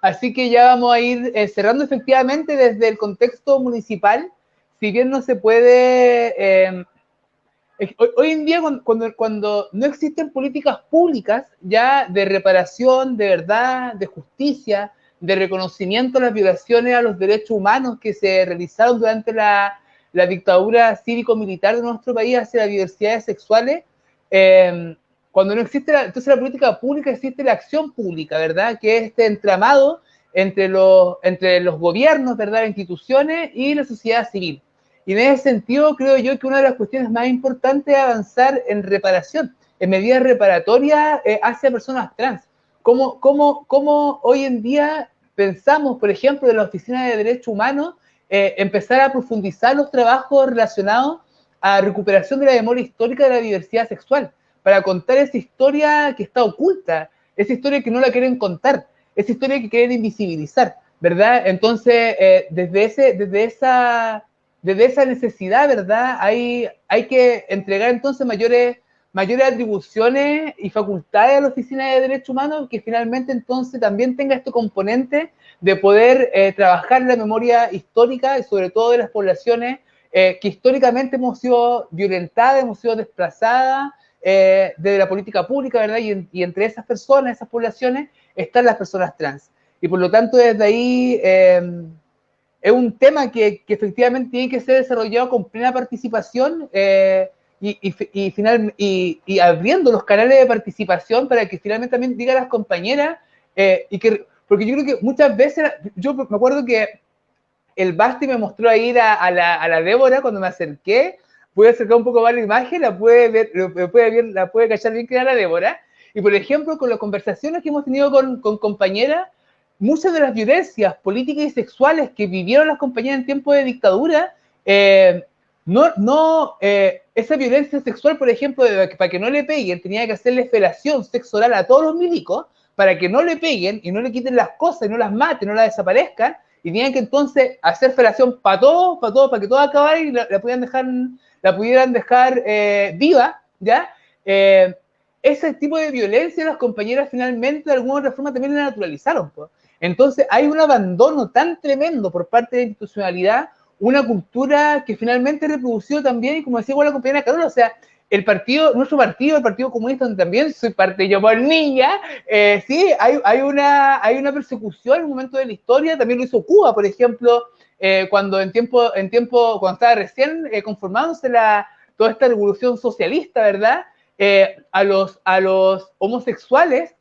Así que ya vamos a ir cerrando efectivamente desde el contexto municipal. Si bien no se puede Hoy en día, cuando no existen políticas públicas ya de reparación, de verdad, de justicia, de reconocimiento a las violaciones a los derechos humanos que se realizaron durante la dictadura cívico-militar de nuestro país hacia las diversidades sexuales, cuando no existe entonces la política pública, existe la acción pública, ¿verdad? Que es este entramado entre los gobiernos, ¿verdad? Las instituciones y la sociedad civil. Y en ese sentido, creo yo que una de las cuestiones más importantes es avanzar en reparación, en medidas reparatorias hacia personas trans. ¿Cómo hoy en día pensamos, por ejemplo, de la Oficina de Derechos Humanos, empezar a profundizar los trabajos relacionados a recuperación de la memoria histórica de la diversidad sexual, para contar esa historia que está oculta, esa historia que no la quieren contar, esa historia que quieren invisibilizar, ¿verdad? Entonces, desde esa necesidad, ¿verdad? Hay que entregar entonces mayores atribuciones y facultades a la Oficina de Derechos Humanos, que finalmente entonces también tenga este componente de poder trabajar la memoria histórica y sobre todo de las poblaciones que históricamente hemos sido violentadas, hemos sido desplazadas de la política pública, ¿verdad? Y entre esas personas, esas poblaciones, están las personas trans. Y por lo tanto, desde ahí es un tema que efectivamente tiene que ser desarrollado con plena participación y abriendo los canales de participación para que finalmente también digan las compañeras, porque yo creo que muchas veces, yo me acuerdo que el Basti me mostró ahí a la Débora cuando me acerqué, pude acercar un poco más la imagen, la puede cachar bien que era la Débora, y por ejemplo, con las conversaciones que hemos tenido con compañeras, muchas de las violencias políticas y sexuales que vivieron las compañeras en tiempo de dictadura, esa violencia sexual, por ejemplo, para que no le peguen, tenía que hacerle felación sexo oral a todos los milicos, para que no le peguen y no le quiten las cosas y no las maten, no las desaparezcan, y tenían que entonces hacer felación para todos, para que todo acabara y la pudieran dejar viva, ¿ya? Ese tipo de violencia las compañeras finalmente de alguna otra forma también la naturalizaron, pues. Entonces hay un abandono tan tremendo por parte de la institucionalidad, una cultura que finalmente reprodució también, y como decía igual la compañera Carola, o sea, nuestro partido, el Partido Comunista, donde también soy parte yo por niña, sí, hay una persecución en un momento de la historia, también lo hizo Cuba, por ejemplo, cuando cuando estaba recién conformándose toda esta revolución socialista, ¿verdad? A los homosexuales,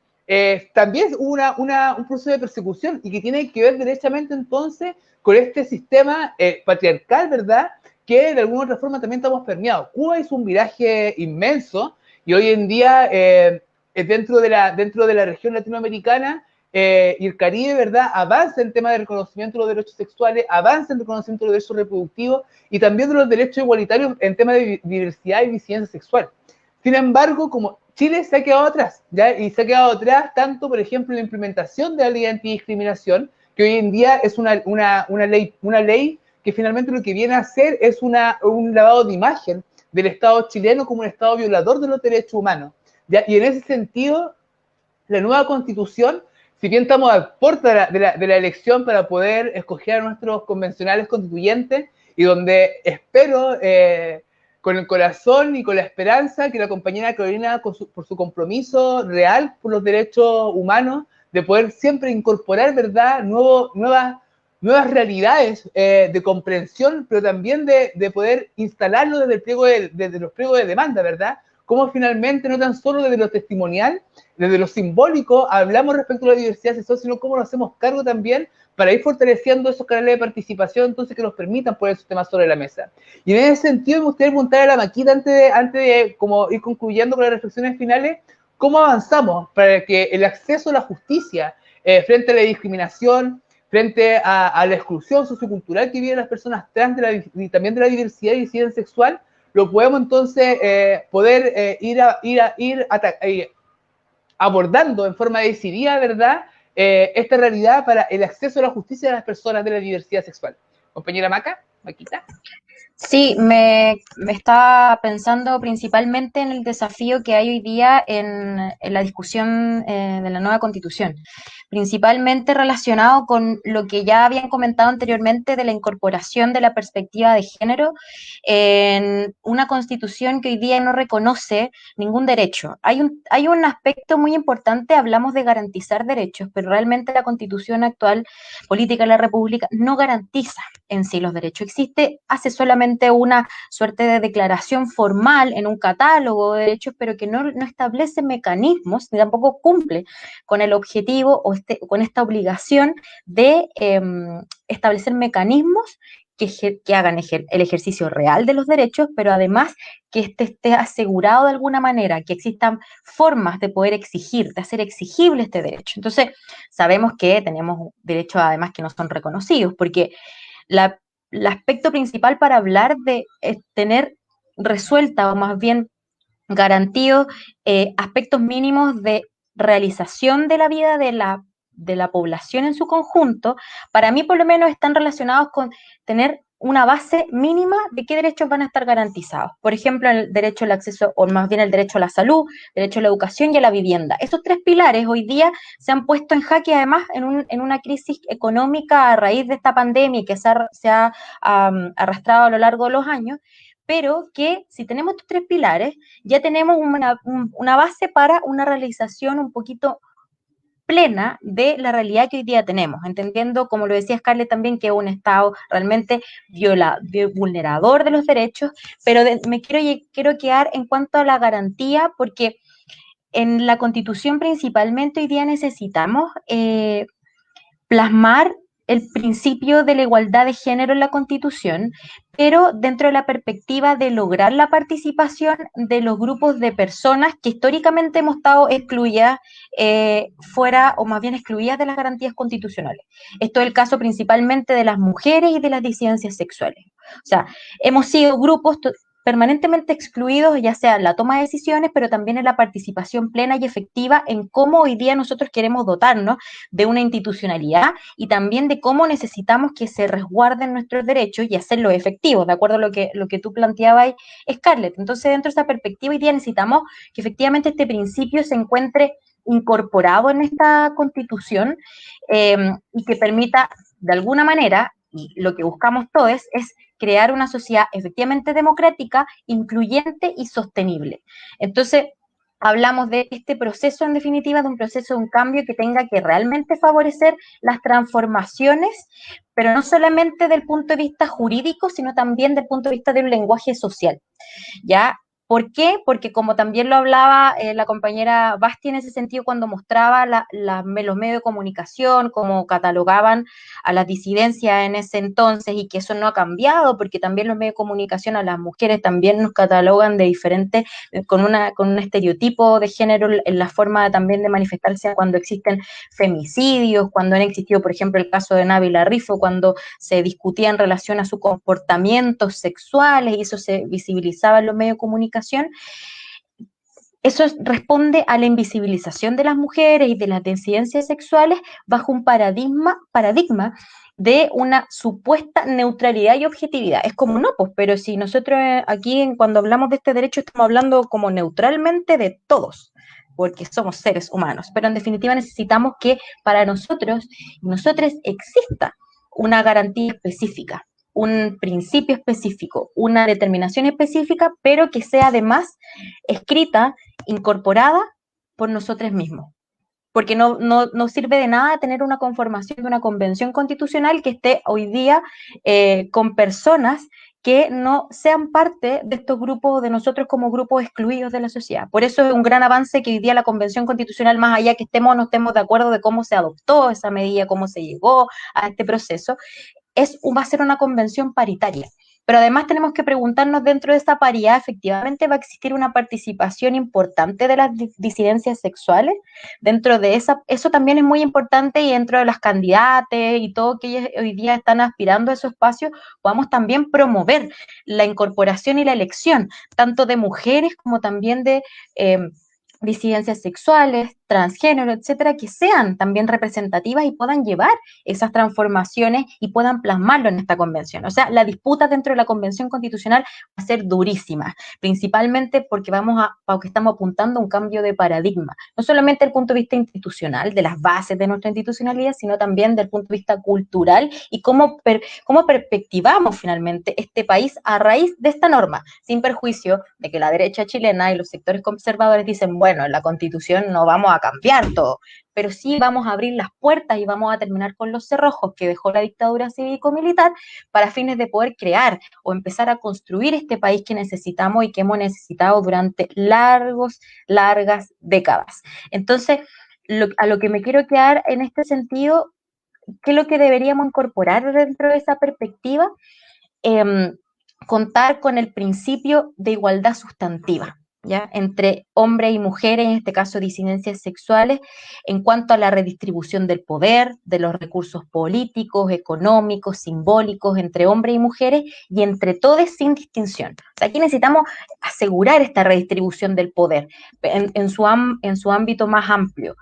también hubo un proceso de persecución y que tiene que ver derechamente entonces con este sistema patriarcal, ¿verdad? Que de alguna otra forma también estamos permeados. Cuba hizo un viraje inmenso y hoy en día dentro de la región latinoamericana y el Caribe, ¿verdad? Avanza en tema de reconocimiento de los derechos sexuales, avanza en reconocimiento de los derechos reproductivos y también de los derechos igualitarios en tema de diversidad y disidencia sexual. Sin embargo, como Chile se ha quedado atrás, ¿ya? Y se ha quedado atrás tanto, por ejemplo, en la implementación de la ley de antidiscriminación, que hoy en día es una ley que finalmente lo que viene a hacer es un lavado de imagen del Estado chileno como un Estado violador de los derechos humanos, ¿ya? Y en ese sentido, la nueva Constitución, si bien estamos a puerta de la elección para poder escoger a nuestros convencionales constituyentes, y donde espero con el corazón y con la esperanza que la compañera Carolina, por su compromiso real por los derechos humanos, de poder siempre incorporar, ¿verdad?, nuevas realidades de comprensión, pero también de poder instalarlo desde los pliegos de demanda, ¿verdad? Cómo finalmente, no tan solo desde lo testimonial, desde lo simbólico, hablamos respecto a la diversidad sexual, sino cómo nos hacemos cargo también para ir fortaleciendo esos canales de participación, entonces que nos permitan poner esos temas sobre la mesa. Y en ese sentido, me gustaría preguntar a la Maquita, antes de como ir concluyendo con las reflexiones finales, ¿cómo avanzamos para que el acceso a la justicia frente a la discriminación, frente a la exclusión sociocultural que viven las personas trans y también de la diversidad y disidencia sexual, lo podemos entonces ir abordando en forma decidida, ¿verdad?, esta realidad para el acceso a la justicia de las personas de la diversidad sexual? Compañera Maquita. Sí, me está pensando principalmente en el desafío que hay hoy día en la discusión de la nueva constitución, principalmente relacionado con lo que ya habían comentado anteriormente de la incorporación de la perspectiva de género en una constitución que hoy día no reconoce ningún derecho. Hay un aspecto muy importante, hablamos de garantizar derechos, pero realmente la constitución actual, política de la República, no garantiza en sí los derechos. Hace solamente una suerte de declaración formal en un catálogo de derechos, pero que no establece mecanismos, ni tampoco cumple con el objetivo con esta obligación de establecer mecanismos que hagan el ejercicio real de los derechos, pero además que esté asegurado de alguna manera, que existan formas de poder exigir, de hacer exigible este derecho. Entonces, sabemos que tenemos derechos además que no son reconocidos, porque la, el aspecto principal para hablar de tener resuelta o más bien garantidos aspectos mínimos de realización de la vida de la población en su conjunto, para mí por lo menos están relacionados con tener una base mínima de qué derechos van a estar garantizados. Por ejemplo, el derecho al acceso, o más bien el derecho a la salud, derecho a la educación y a la vivienda. Esos tres pilares hoy día se han puesto en jaque además en una crisis económica a raíz de esta pandemia que se ha arrastrado a lo largo de los años, pero que si tenemos estos tres pilares, ya tenemos una base para una realización un poquito plena de la realidad que hoy día tenemos, entendiendo, como lo decía Scarlett también, que es un Estado realmente vulnerador de los derechos, pero quiero quedar en cuanto a la garantía, porque en la Constitución principalmente hoy día necesitamos plasmar el principio de la igualdad de género en la Constitución, pero dentro de la perspectiva de lograr la participación de los grupos de personas que históricamente hemos estado excluidas fuera, o más bien excluidas de las garantías constitucionales. Esto es el caso principalmente de las mujeres y de las disidencias sexuales. O sea, hemos sido grupos permanentemente excluidos, ya sea en la toma de decisiones, pero también en la participación plena y efectiva en cómo hoy día nosotros queremos dotarnos de una institucionalidad y también de cómo necesitamos que se resguarden nuestros derechos y hacerlos efectivos, de acuerdo a lo que tú planteabas, Scarlett. Entonces, dentro de esa perspectiva, hoy día necesitamos que efectivamente este principio se encuentre incorporado en esta Constitución y que permita, de alguna manera, y lo que buscamos todos es crear una sociedad efectivamente democrática, incluyente y sostenible. Entonces, hablamos de este proceso, en definitiva, de un proceso de un cambio que tenga que realmente favorecer las transformaciones, pero no solamente del punto de vista jurídico, sino también del punto de vista de un lenguaje social. ¿Ya? ¿Por qué? Porque como también lo hablaba la compañera Basti en ese sentido cuando mostraba los medios de comunicación, cómo catalogaban a las disidencias en ese entonces y que eso no ha cambiado, porque también los medios de comunicación a las mujeres también nos catalogan de diferente, con un estereotipo de género en la forma también de manifestarse cuando existen femicidios, cuando han existido, por ejemplo, el caso de Nabila Rifo, cuando se discutía en relación a sus comportamientos sexuales y eso se visibilizaba en los medios de comunicación. Eso responde a la invisibilización de las mujeres y de las disidencias sexuales bajo un paradigma de una supuesta neutralidad y objetividad. Es como no, pues, pero si nosotros aquí cuando hablamos de este derecho estamos hablando como neutralmente de todos, porque somos seres humanos, pero en definitiva necesitamos que para nosotros y nosotras exista una garantía específica, un principio específico, una determinación específica, pero que sea además escrita, incorporada por nosotros mismos. Porque no sirve de nada tener una conformación de una convención constitucional que esté hoy día con personas que no sean parte de estos grupos, de nosotros como grupos excluidos de la sociedad. Por eso es un gran avance que hoy día la Convención Constitucional, más allá que estemos o no estemos de acuerdo de cómo se adoptó esa medida, cómo se llegó a este proceso, va a ser una convención paritaria. Pero además tenemos que preguntarnos dentro de esa paridad, efectivamente va a existir una participación importante de las disidencias sexuales. Dentro de eso también es muy importante y dentro de las candidatas y todo que ellos hoy día están aspirando a esos espacios, podamos también promover la incorporación y la elección, tanto de mujeres como también de disidencias sexuales, transgénero, etcétera, que sean también representativas y puedan llevar esas transformaciones y puedan plasmarlo en esta convención. O sea, la disputa dentro de la convención constitucional va a ser durísima, principalmente porque porque estamos apuntando a un cambio de paradigma, no solamente desde el punto de vista institucional, de las bases de nuestra institucionalidad, sino también desde el punto de vista cultural y cómo perspectivamos finalmente este país a raíz de esta norma, sin perjuicio de que la derecha chilena y los sectores conservadores dicen, bueno, en la Constitución no vamos a cambiar todo, pero sí vamos a abrir las puertas y vamos a terminar con los cerrojos que dejó la dictadura cívico-militar para fines de poder crear o empezar a construir este país que necesitamos y que hemos necesitado durante largas décadas. Entonces, a lo que me quiero quedar en este sentido, ¿qué es lo que deberíamos incorporar dentro de esa perspectiva? Contar con el principio de igualdad sustantiva, ¿ya? Entre hombres y mujeres, en este caso disidencias sexuales, en cuanto a la redistribución del poder, de los recursos políticos, económicos, simbólicos, entre hombres y mujeres, y entre todos sin distinción. O sea, aquí necesitamos asegurar esta redistribución del poder en su ámbito más amplio.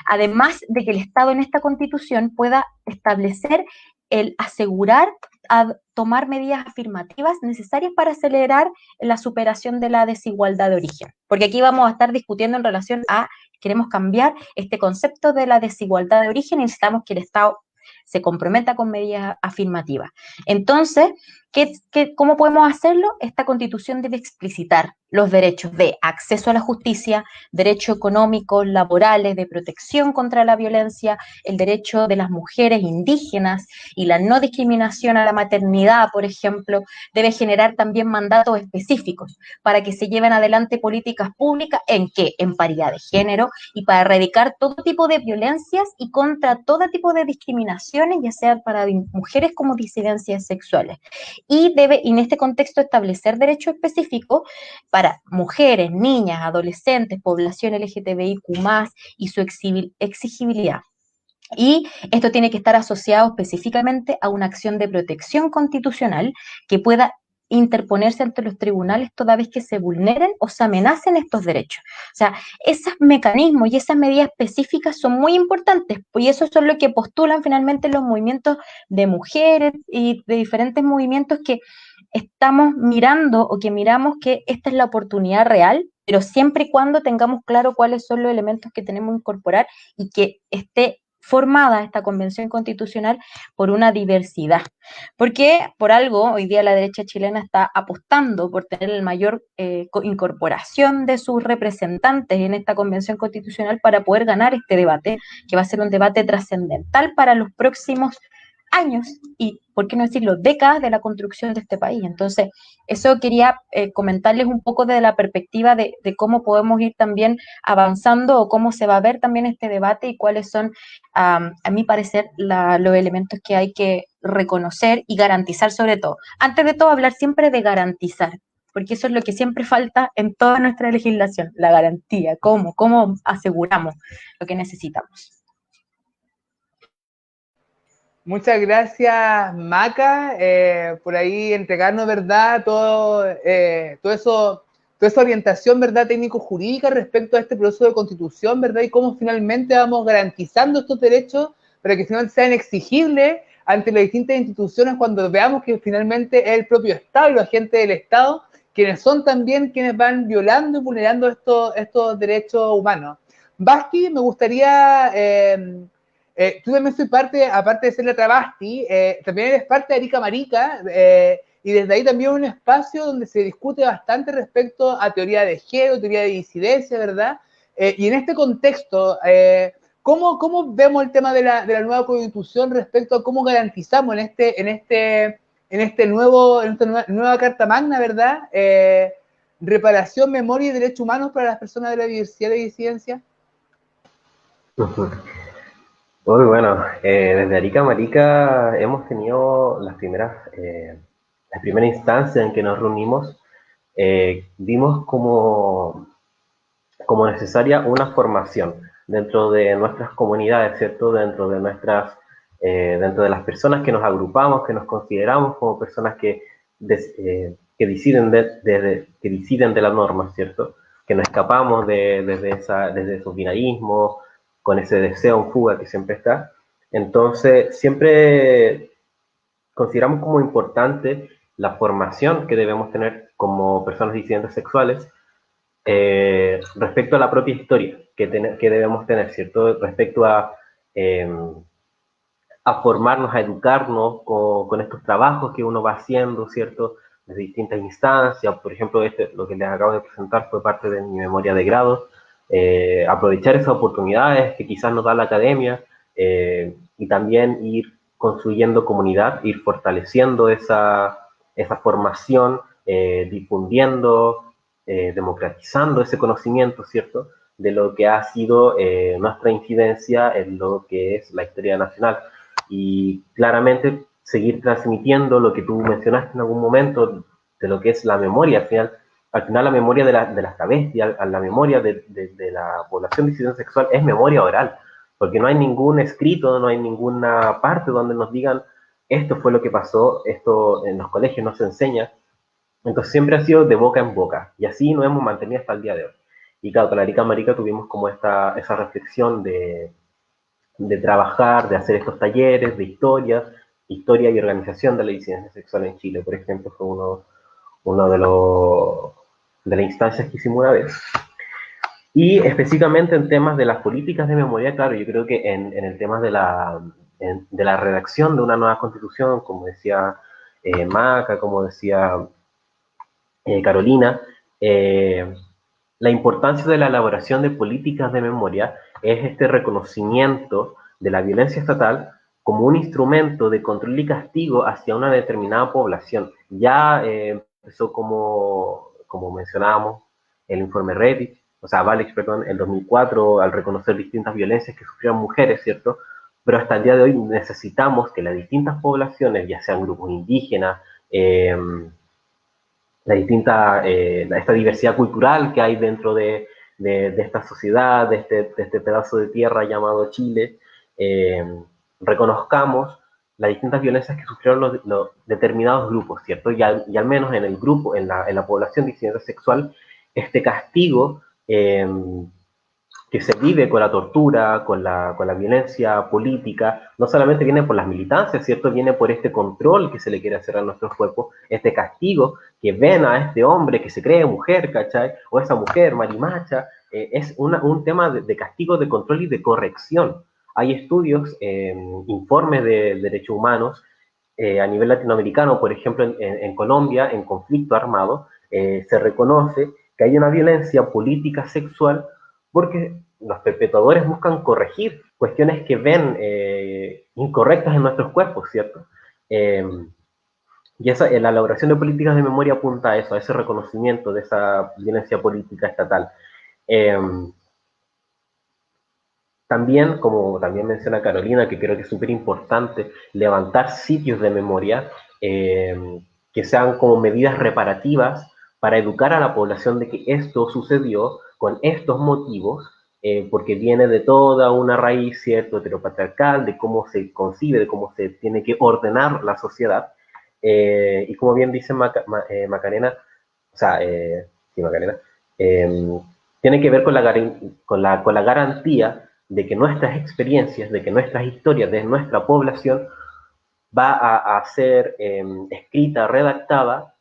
Además de que el Estado en esta Constitución pueda establecer el asegurar a tomar medidas afirmativas necesarias para acelerar la superación de la desigualdad de origen. Porque aquí vamos a estar discutiendo en relación a, queremos cambiar este concepto de la desigualdad de origen y necesitamos que el Estado se comprometa con medidas afirmativas. Entonces, ¿cómo podemos hacerlo? Esta Constitución debe explicitar los derechos de acceso a la justicia, derechos económicos, laborales, de protección contra la violencia, el derecho de las mujeres indígenas y la no discriminación a la maternidad, por ejemplo. Debe generar también mandatos específicos para que se lleven adelante políticas públicas ¿en qué? En paridad de género y para erradicar todo tipo de violencias y contra todo tipo de discriminaciones, ya sea para mujeres como disidencias sexuales. Y debe, en este contexto, establecer derechos específicos para mujeres, niñas, adolescentes, población LGTBIQ+, y su exigibilidad. Y esto tiene que estar asociado específicamente a una acción de protección constitucional que pueda interponerse ante los tribunales toda vez que se vulneren o se amenacen estos derechos. O sea, esos mecanismos y esas medidas específicas son muy importantes y eso es lo que postulan finalmente los movimientos de mujeres y de diferentes movimientos que estamos mirando o que miramos que esta es la oportunidad real, pero siempre y cuando tengamos claro cuáles son los elementos que tenemos que incorporar y que esté formada esta convención constitucional por una diversidad. Porque por algo hoy día la derecha chilena está apostando por tener la mayor incorporación de sus representantes en esta convención constitucional para poder ganar este debate, que va a ser un debate trascendental para los próximos años y, por qué no decirlo, décadas de la construcción de este país. Entonces, eso quería comentarles un poco desde la perspectiva de cómo podemos ir también avanzando o cómo se va a ver también este debate y cuáles son, a mi parecer, los elementos que hay que reconocer y garantizar sobre todo. Antes de todo, hablar siempre de garantizar, porque eso es lo que siempre falta en toda nuestra legislación, la garantía, cómo aseguramos lo que necesitamos. Muchas gracias, Maca, por ahí entregarnos, ¿verdad?, toda esa orientación, ¿verdad?, técnico-jurídica respecto a este proceso de constitución, ¿verdad?, y cómo finalmente vamos garantizando estos derechos para que finalmente sean exigibles ante las distintas instituciones cuando veamos que finalmente es el propio Estado y los agentes del Estado quienes son también quienes van violando y vulnerando estos derechos humanos. Basti, me gustaría... tú también soy parte, aparte de ser la Travasti, también eres parte de Arica Marica, y desde ahí también un espacio donde se discute bastante respecto a teoría de género, teoría de disidencia, ¿verdad? Y en este contexto, ¿cómo vemos el tema de la nueva constitución respecto a cómo garantizamos en esta nueva Carta Magna, ¿verdad? Reparación, memoria y derechos humanos para las personas de la diversidad y disidencia? Muy bueno, desde Arica Marica hemos tenido las primeras instancias en que nos reunimos, vimos como necesaria una formación dentro de nuestras comunidades, ¿cierto? Dentro de las personas que nos agrupamos, que nos consideramos como personas que deciden de la norma, ¿cierto? nos escapamos desde esos binarismos, con ese deseo en fuga que siempre está. Entonces, siempre consideramos como importante la formación que debemos tener como personas disidentes sexuales respecto a la propia historia que debemos tener, ¿cierto? Respecto a formarnos, a educarnos con estos trabajos que uno va haciendo, ¿cierto? De distintas instancias. Por ejemplo, lo que les acabo de presentar fue parte de mi memoria de grado. Aprovechar esas oportunidades que quizás nos da la academia y también ir construyendo comunidad, ir fortaleciendo esa formación, difundiendo, democratizando ese conocimiento, ¿cierto? De lo que ha sido nuestra incidencia en lo que es la historia nacional. Y claramente seguir transmitiendo lo que tú mencionaste en algún momento de lo que es la memoria. Al final la memoria de las travestis, la memoria de la población disidente sexual es memoria oral, porque no hay ningún escrito, no hay ninguna parte donde nos digan esto fue lo que pasó, esto en los colegios no se enseña. Entonces siempre ha sido de boca en boca, y así nos hemos mantenido hasta el día de hoy. Y claro, con Arica Marica tuvimos como esa reflexión de trabajar, de hacer estos talleres de historia y organización de la disidencia sexual en Chile, por ejemplo, fue uno de las instancias que hicimos una vez. Y específicamente en temas de las políticas de memoria, claro, yo creo que en el tema de la redacción de una nueva constitución, como decía Maca, como decía Carolina, la importancia de la elaboración de políticas de memoria es este reconocimiento de la violencia estatal como un instrumento de control y castigo hacia una determinada población. Ya empezó como mencionábamos, el informe Reddit, Valich, perdón, en 2004, al reconocer distintas violencias que sufrieron mujeres, ¿cierto? Pero hasta el día de hoy necesitamos que las distintas poblaciones, ya sean grupos indígenas, esta diversidad cultural que hay dentro de esta sociedad, de este pedazo de tierra llamado Chile, reconozcamos las distintas violencias que sufrieron los determinados grupos, ¿cierto? Y al menos en el grupo, en la población disidente sexual, este castigo que se vive con la tortura, con la violencia política, no solamente viene por las militancias, ¿cierto? Viene por este control que se le quiere hacer a nuestros cuerpos, este castigo que ven a este hombre que se cree mujer, ¿cachai? O esa mujer marimacha, es un tema de castigo, de control y de corrección. Hay estudios, informes de derechos humanos a nivel latinoamericano, por ejemplo, en Colombia, en conflicto armado, se reconoce que hay una violencia política sexual porque los perpetuadores buscan corregir cuestiones que ven incorrectas en nuestros cuerpos, ¿cierto? Y la elaboración de políticas de memoria apunta a eso, a ese reconocimiento de esa violencia política estatal. También, como también menciona Carolina, que creo que es súper importante, levantar sitios de memoria que sean como medidas reparativas para educar a la población de que esto sucedió con estos motivos, porque viene de toda una raíz, ¿cierto?, heteropatriarcal, de cómo se concibe, de cómo se tiene que ordenar la sociedad. Y como bien dice Macarena, sí, Macarena, tiene que ver con la garantía de que nuestras experiencias, de que nuestras historias, de nuestra población, va a ser escrita, redactada,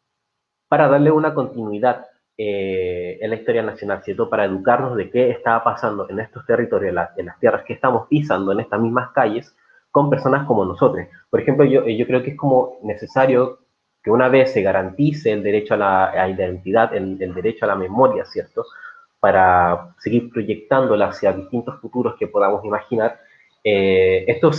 para darle una continuidad en la historia nacional, ¿cierto? Para educarnos de qué estaba pasando en estos territorios, en las tierras que estamos pisando, en estas mismas calles, con personas como nosotros. Por ejemplo, yo creo que es como necesario que una vez se garantice el derecho a la identidad, el derecho a la memoria, ¿cierto?, para seguir proyectándola hacia distintos futuros que podamos imaginar, esto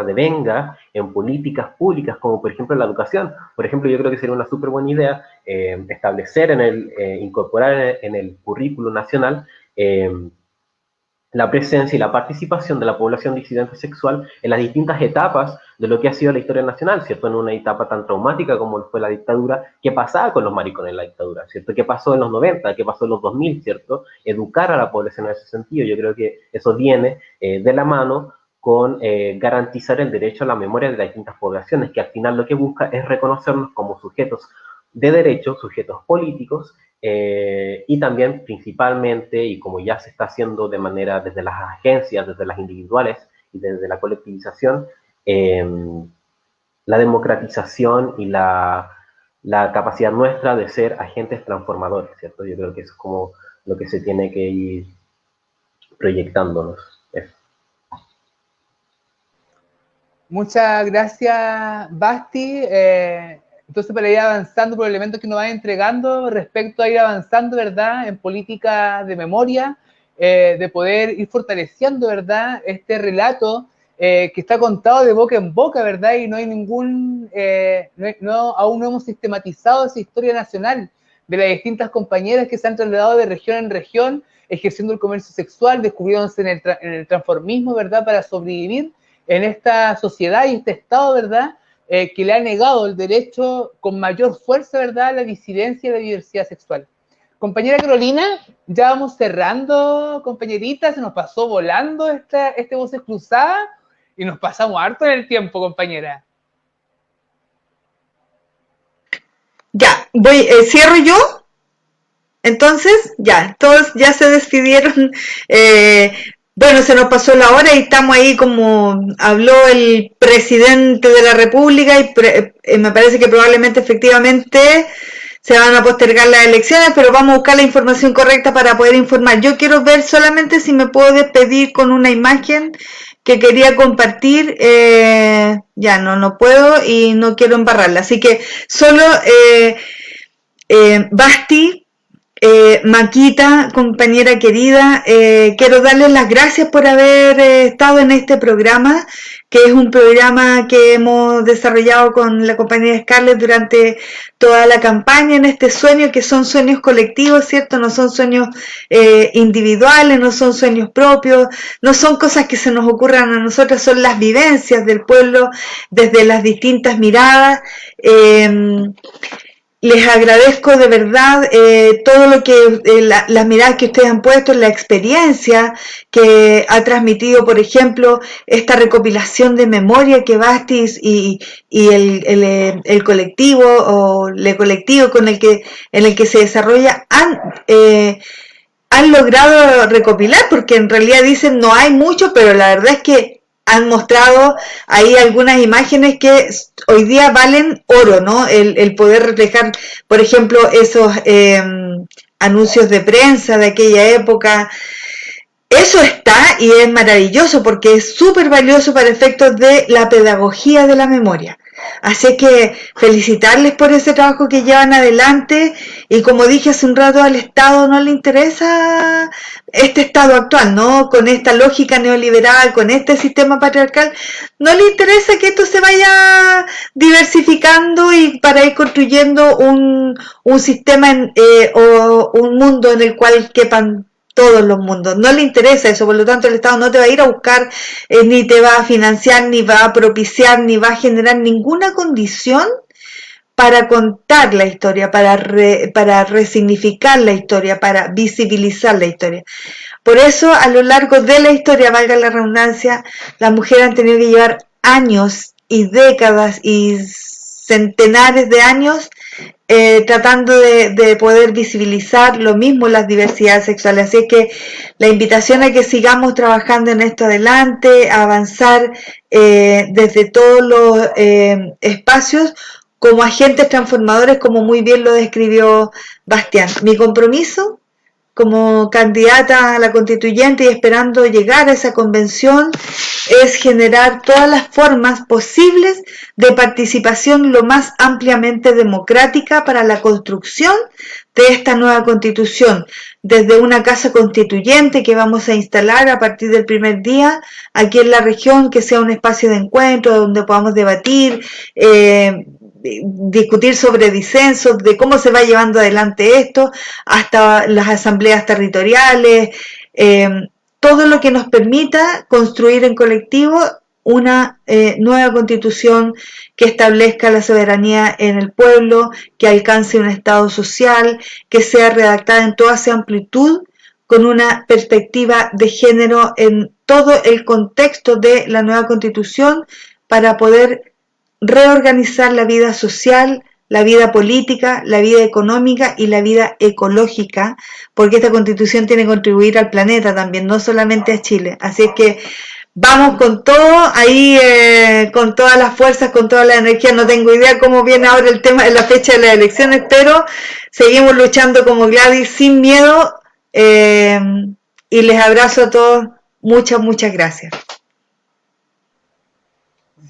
devenga en políticas públicas, como por ejemplo la educación. Por ejemplo, yo creo que sería una súper buena idea establecer incorporar en el currículo nacional la presencia y la participación de la población disidente sexual en las distintas etapas de lo que ha sido la historia nacional, ¿cierto? En una etapa tan traumática como fue la dictadura, ¿qué pasaba con los maricones en la dictadura, ¿cierto? ¿Qué pasó en los 90? ¿Qué pasó en los 2000, ¿cierto? Educar a la población en ese sentido. Yo creo que eso viene de la mano con garantizar el derecho a la memoria de las distintas poblaciones, que al final lo que busca es reconocernos como sujetos de derechos, sujetos políticos, y también principalmente, y como ya se está haciendo de manera desde las agencias, desde las individuales y desde la colectivización, la democratización y la capacidad nuestra de ser agentes transformadores, ¿cierto? Yo creo que eso es como lo que se tiene que ir proyectándonos. Eso. Muchas gracias, Basti. Entonces, para ir avanzando por elementos que nos van entregando respecto a ir avanzando, ¿verdad?, en política de memoria, de poder ir fortaleciendo, ¿verdad?, este relato que está contado de boca en boca, ¿verdad?, y no hay ningún, aún no hemos sistematizado esa historia nacional de las distintas compañeras que se han trasladado de región en región, ejerciendo el comercio sexual, descubriéndose en el transformismo, ¿verdad?, para sobrevivir en esta sociedad y este Estado, ¿verdad?, que le ha negado el derecho con mayor fuerza, ¿verdad?, a la disidencia y la diversidad sexual. Compañera Carolina, ya vamos cerrando, compañerita, se nos pasó volando este Voces Cruzadas y nos pasamos harto en el tiempo, compañera. Ya, cierro yo. Entonces, ya, todos ya se despidieron. Bueno, se nos pasó la hora y estamos ahí como habló el presidente de la República y me parece que probablemente efectivamente se van a postergar las elecciones, pero vamos a buscar la información correcta para poder informar. Yo quiero ver solamente si me puedo despedir con una imagen que quería compartir. Ya no puedo y no quiero embarrarla, así que solo Basti, Maquita, compañera querida, quiero darles las gracias por haber estado en este programa, que es un programa que hemos desarrollado con la compañera Scarlett durante toda la campaña en este sueño, que son sueños colectivos, ¿cierto? No son sueños individuales, no son sueños propios, no son cosas que se nos ocurran a nosotros, son las vivencias del pueblo desde las distintas miradas. Les agradezco de verdad todo lo que las miradas que ustedes han puesto, la experiencia que ha transmitido, por ejemplo, esta recopilación de memoria que Bastis y el colectivo o el colectivo en el que se desarrolla han logrado recopilar, porque en realidad dicen no hay mucho, pero la verdad es que han mostrado ahí algunas imágenes que hoy día valen oro, ¿no? El poder reflejar, por ejemplo, esos anuncios de prensa de aquella época. Eso está y es maravilloso porque es súper valioso para efectos de la pedagogía de la memoria. Así que felicitarles por ese trabajo que llevan adelante y como dije hace un rato, al Estado no le interesa este Estado actual, ¿no? Con esta lógica neoliberal, con este sistema patriarcal, no le interesa que esto se vaya diversificando y para ir construyendo un sistema o un mundo en el cual quepan todos los mundos. No le interesa eso, por lo tanto el Estado no te va a ir a buscar, ni te va a financiar, ni va a propiciar, ni va a generar ninguna condición para contar la historia, para resignificar la historia, para visibilizar la historia. Por eso, a lo largo de la historia, valga la redundancia, las mujeres han tenido que llevar años y décadas y centenares de años tratando de poder visibilizar lo mismo las diversidades sexuales. Así que la invitación a que sigamos trabajando en esto adelante, a avanzar desde todos los espacios como agentes transformadores, como muy bien lo describió Bastián. Mi compromiso como candidata a la constituyente y esperando llegar a esa convención es generar todas las formas posibles de participación lo más ampliamente democrática para la construcción de esta nueva constitución, desde una casa constituyente que vamos a instalar a partir del primer día aquí en la región, que sea un espacio de encuentro donde podamos debatir, discutir sobre disensos, de cómo se va llevando adelante esto, hasta las asambleas territoriales, todo lo que nos permita construir en colectivo una nueva constitución que establezca la soberanía en el pueblo, que alcance un estado social, que sea redactada en toda su amplitud, con una perspectiva de género en todo el contexto de la nueva constitución, para poder reorganizar la vida social, la vida política, la vida económica y la vida ecológica, porque esta Constitución tiene que contribuir al planeta también, no solamente a Chile. Así es que vamos con todo, ahí con todas las fuerzas, con toda la energía. No tengo idea cómo viene ahora el tema de la fecha de las elecciones, pero seguimos luchando como Gladys sin miedo, y les abrazo a todos. Muchas gracias.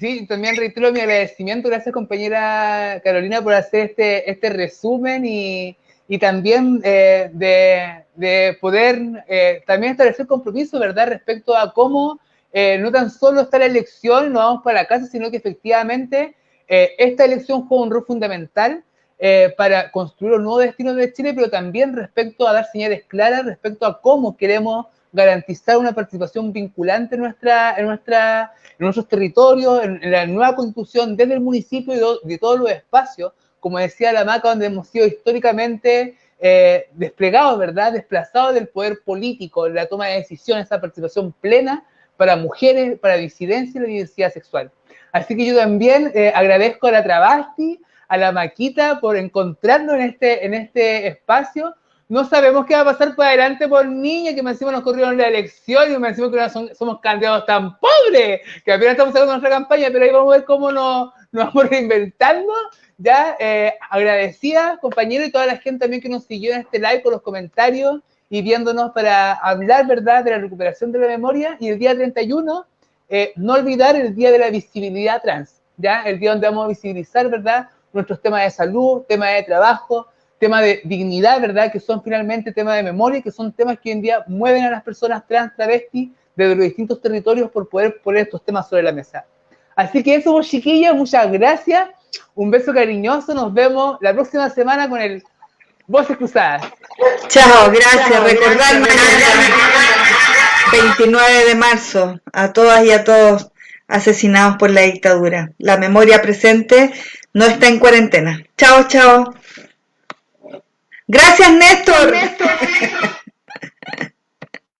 Sí, también reitero mi agradecimiento, gracias compañera Carolina por hacer este resumen y también de poder también establecer compromiso, ¿verdad?, respecto a cómo no tan solo está la elección y nos vamos para la casa, sino que efectivamente esta elección juega un rol fundamental para construir un nuevo destino de Chile, pero también respecto a dar señales claras respecto a cómo queremos garantizar una participación vinculante en nuestros territorios, en la nueva constitución desde el municipio y de todos los espacios, como decía la Maca, donde hemos sido históricamente desplegados, ¿verdad?, desplazados del poder político, la toma de decisiones, esa participación plena para mujeres, para disidencia y la diversidad sexual. Así que yo también agradezco a la Travasti, a la Maquita por encontrarnos en este espacio. No sabemos qué va a pasar para adelante por niña, que me encima nos corrieron la elección y me encima que somos candidatos tan pobres, que apenas estamos sacando nuestra campaña, pero ahí vamos a ver cómo nos vamos reinventando. Ya agradecida, compañero, y toda la gente también que nos siguió en este live con los comentarios y viéndonos para hablar, ¿verdad?, de la recuperación de la memoria. Y el día 31, no olvidar el día de la visibilidad trans, ¿ya? El día donde vamos a visibilizar, ¿verdad?, nuestros temas de salud, temas de trabajo, temas de dignidad, ¿verdad?, que son finalmente temas de memoria, que son temas que hoy en día mueven a las personas trans, travestis, desde los distintos territorios por poder poner estos temas sobre la mesa. Así que eso, chiquillas, muchas gracias, un beso cariñoso, nos vemos la próxima semana con el Voces Cruzadas. Chao, gracias. Recordar mañana, 29 de marzo, a todas y a todos asesinados por la dictadura. La memoria presente no está en cuarentena. Chao. Gracias, Néstor.